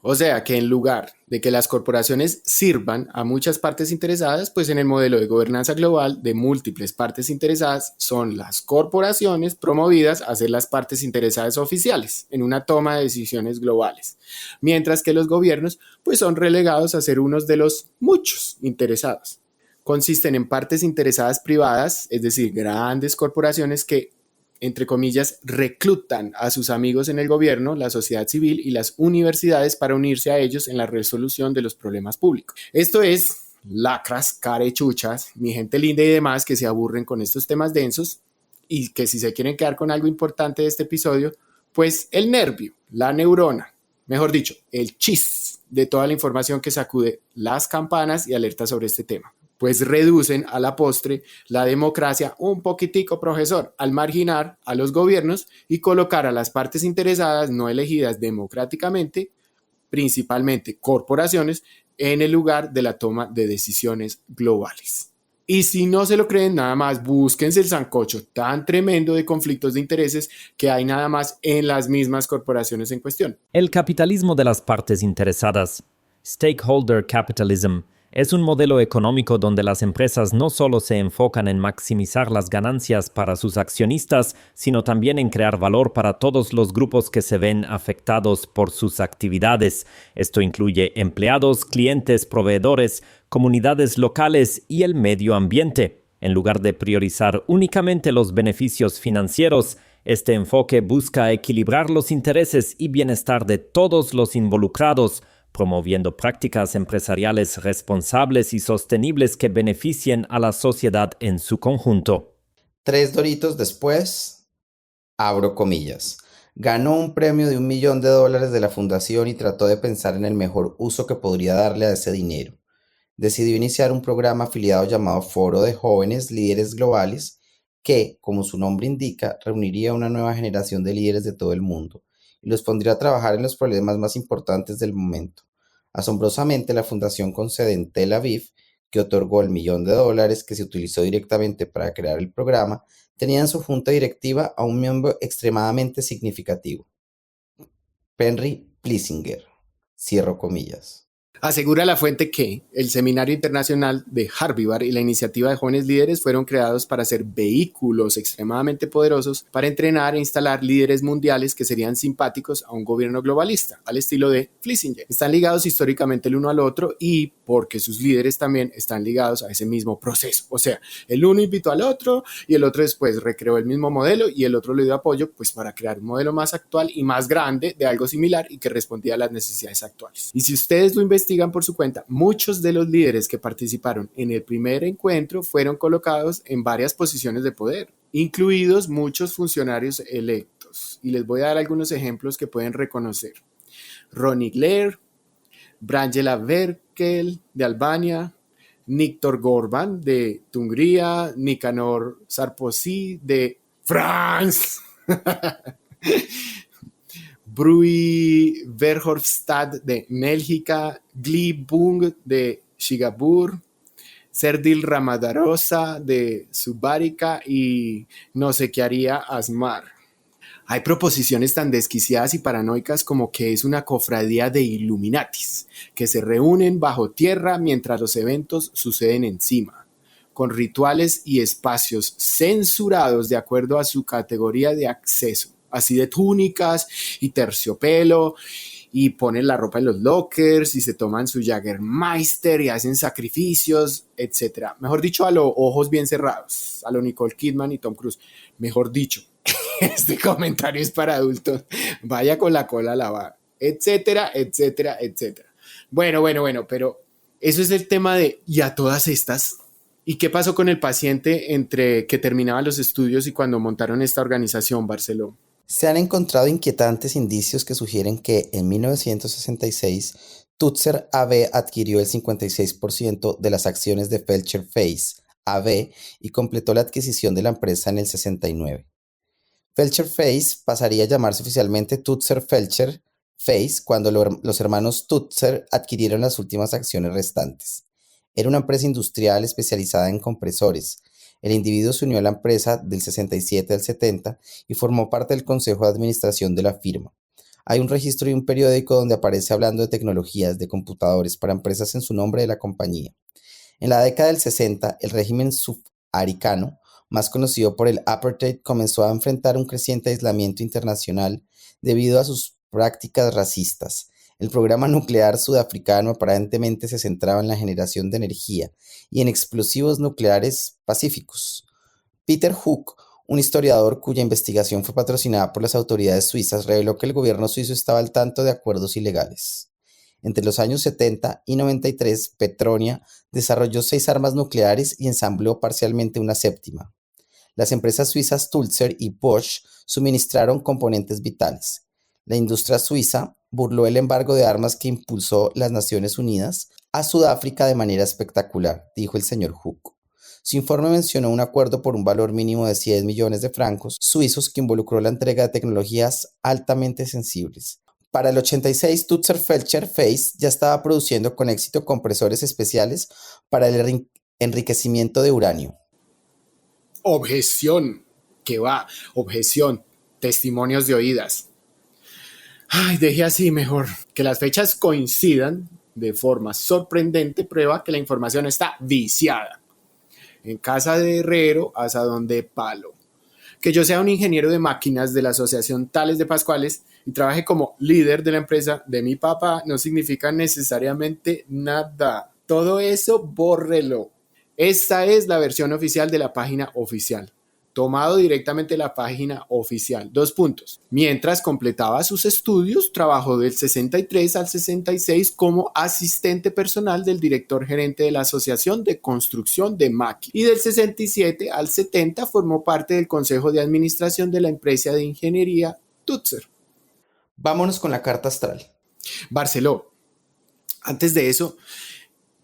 O sea que en lugar de que las corporaciones sirvan a muchas partes interesadas, pues en el modelo de gobernanza global de múltiples partes interesadas son las corporaciones promovidas a ser las partes interesadas oficiales en una toma de decisiones globales, mientras que los gobiernos pues son relegados a ser unos de los muchos interesados. Consisten en partes interesadas privadas, es decir, grandes corporaciones que entre comillas, reclutan a sus amigos en el gobierno, la sociedad civil y las universidades para unirse a ellos en la resolución de los problemas públicos. Esto es lacras, carechuchas, mi gente linda y demás que se aburren con estos temas densos y que si se quieren quedar con algo importante de este episodio, pues el nervio, la neurona, mejor dicho, el chis de toda la información que sacude las campanas y alerta sobre este tema. Pues reducen a la postre la democracia un poquitico, profesor, al marginar a los gobiernos y colocar a las partes interesadas no elegidas democráticamente, principalmente corporaciones, en el lugar de la toma de decisiones globales. Y si no se lo creen, nada más búsquense el sancocho tan tremendo de conflictos de intereses que hay nada más en las mismas corporaciones en cuestión. El capitalismo de las partes interesadas, stakeholder capitalism, es un modelo económico donde las empresas no solo se enfocan en maximizar las ganancias para sus accionistas, sino también en crear valor para todos los grupos que se ven afectados por sus actividades. Esto incluye empleados, clientes, proveedores, comunidades locales y el medio ambiente. En lugar de priorizar únicamente los beneficios financieros, este enfoque busca equilibrar los intereses y bienestar de todos los involucrados, promoviendo prácticas empresariales responsables y sostenibles que beneficien a la sociedad en su conjunto. 3 doritos después, abro comillas, ganó un premio de $1 millón de la fundación y trató de pensar en el mejor uso que podría darle a ese dinero. decidió iniciar un programa afiliado llamado Foro de Jóvenes Líderes Globales que, como su nombre indica, reuniría a una nueva generación de líderes de todo el mundo y los pondría a trabajar en los problemas más importantes del momento. Asombrosamente, la fundación con sede en Tel Aviv, que otorgó el $1.000.000 que se utilizó directamente para crear el programa, tenía en su junta directiva a un miembro extremadamente significativo, Henry Plessinger. Cierro comillas. Asegura la fuente que el Seminario Internacional de Harvard y la Iniciativa de Jóvenes Líderes fueron creados para ser vehículos extremadamente poderosos para entrenar e instalar líderes mundiales que serían simpáticos a un gobierno globalista, al estilo de Plessinger. Están ligados históricamente el uno al otro y porque sus líderes también están ligados a ese mismo proceso. O sea, el uno invitó al otro y el otro después recreó el mismo modelo y el otro le dio apoyo pues para crear un modelo más actual y más grande de algo similar y que respondía a las necesidades actuales. Y si ustedes lo investigan por su cuenta, muchos de los líderes que participaron en el primer encuentro fueron colocados en varias posiciones de poder, incluidos muchos funcionarios electos. Y les voy a dar algunos ejemplos que pueden reconocer. Ronnie Blair, Angela Merkel de Albania, Viktor Orbán de Hungría, Nicanor Sarkozy de France, Brui Verhofstadt de Bélgica, Guy Bung de Singapur, Serdil Ramadarosa de Sudáfrica y no sé qué haría Asmar. Hay proposiciones tan desquiciadas y paranoicas como que es una cofradía de Illuminatis, que se reúnen bajo tierra mientras los eventos suceden encima, con rituales y espacios censurados de acuerdo a su categoría de acceso, así de túnicas y terciopelo, y ponen la ropa en los lockers y se toman su Jägermeister y hacen sacrificios, etc. Mejor dicho, a los ojos bien cerrados, a lo Nicole Kidman y Tom Cruise. Mejor dicho, este comentario es para adultos, vaya con la cola lavada, etcétera, etcétera, etcétera. Bueno, pero eso es el tema de, y a todas estas, ¿y qué pasó con el paciente entre que terminaban los estudios y cuando montaron esta organización, Barceló? Se han encontrado inquietantes indicios que sugieren que en 1966 Tutzer AB adquirió el 56% de las acciones de Felcher Face AB y completó la adquisición de la empresa en el 69. Felcher Face pasaría a llamarse oficialmente Tutzer Felcher Face cuando los hermanos Tutzer adquirieron las últimas acciones restantes. Era una empresa industrial especializada en compresores. El individuo se unió a la empresa del 67 al 70 y formó parte del consejo de administración de la firma. Hay un registro y un periódico donde aparece hablando de tecnologías de computadores para empresas en su nombre de la compañía. En la década del 60, el régimen sudamericano, más conocido por el apartheid, comenzó a enfrentar un creciente aislamiento internacional debido a sus prácticas racistas. El programa nuclear sudafricano aparentemente se centraba en la generación de energía y en explosivos nucleares pacíficos. Peter Hook, un historiador cuya investigación fue patrocinada por las autoridades suizas, reveló que el gobierno suizo estaba al tanto de acuerdos ilegales. Entre los años 70 y 93, Petronia desarrolló 6 armas nucleares y ensambló parcialmente una séptima. Las empresas suizas Sulzer y Bosch suministraron componentes vitales. La industria suiza burló el embargo de armas que impulsó las Naciones Unidas a Sudáfrica de manera espectacular, dijo el señor Hook. Su informe mencionó un acuerdo por un valor mínimo de 100 millones de francos suizos que involucró la entrega de tecnologías altamente sensibles. Para el 86, Tutzer Felcher Face ya estaba produciendo con éxito compresores especiales para el enriquecimiento de uranio. Objeción, que va, objeción, testimonios de oídas. Ay, deje así mejor. Que las fechas coincidan de forma sorprendente prueba que la información está viciada. En casa de herrero, asadón de palo. Que yo sea un ingeniero de máquinas de la Asociación Tales de Pascuales y trabaje como líder de la empresa de mi papá no significa necesariamente nada. Todo eso, bórrelo. Esta es la versión oficial de la página oficial. Tomado directamente de la página oficial. 2 puntos. Mientras completaba sus estudios, trabajó del 63 al 66 como asistente personal del director gerente de la Asociación de Construcción de Máquinas. Y del 67 al 70 formó parte del consejo de administración de la empresa de ingeniería Tutzer. Vámonos con la carta astral. Barceló. Antes de eso,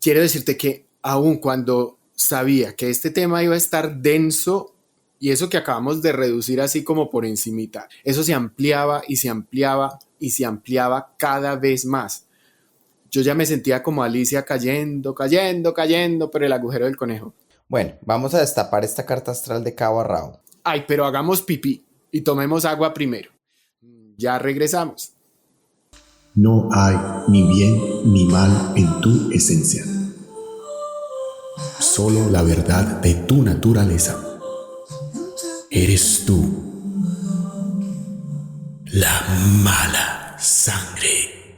quiero decirte que aun cuando sabía que este tema iba a estar denso, y eso que acabamos de reducir así como por encimita, eso se ampliaba y se ampliaba y se ampliaba cada vez más. Yo ya me sentía como Alicia cayendo por el agujero del conejo. Bueno, vamos a destapar esta carta astral de cabo a rabo. Ay, pero hagamos pipí y tomemos agua primero. Ya regresamos. No hay ni bien ni mal en tu esencia. Solo la verdad de tu naturaleza. Eres tú. La mala sangre.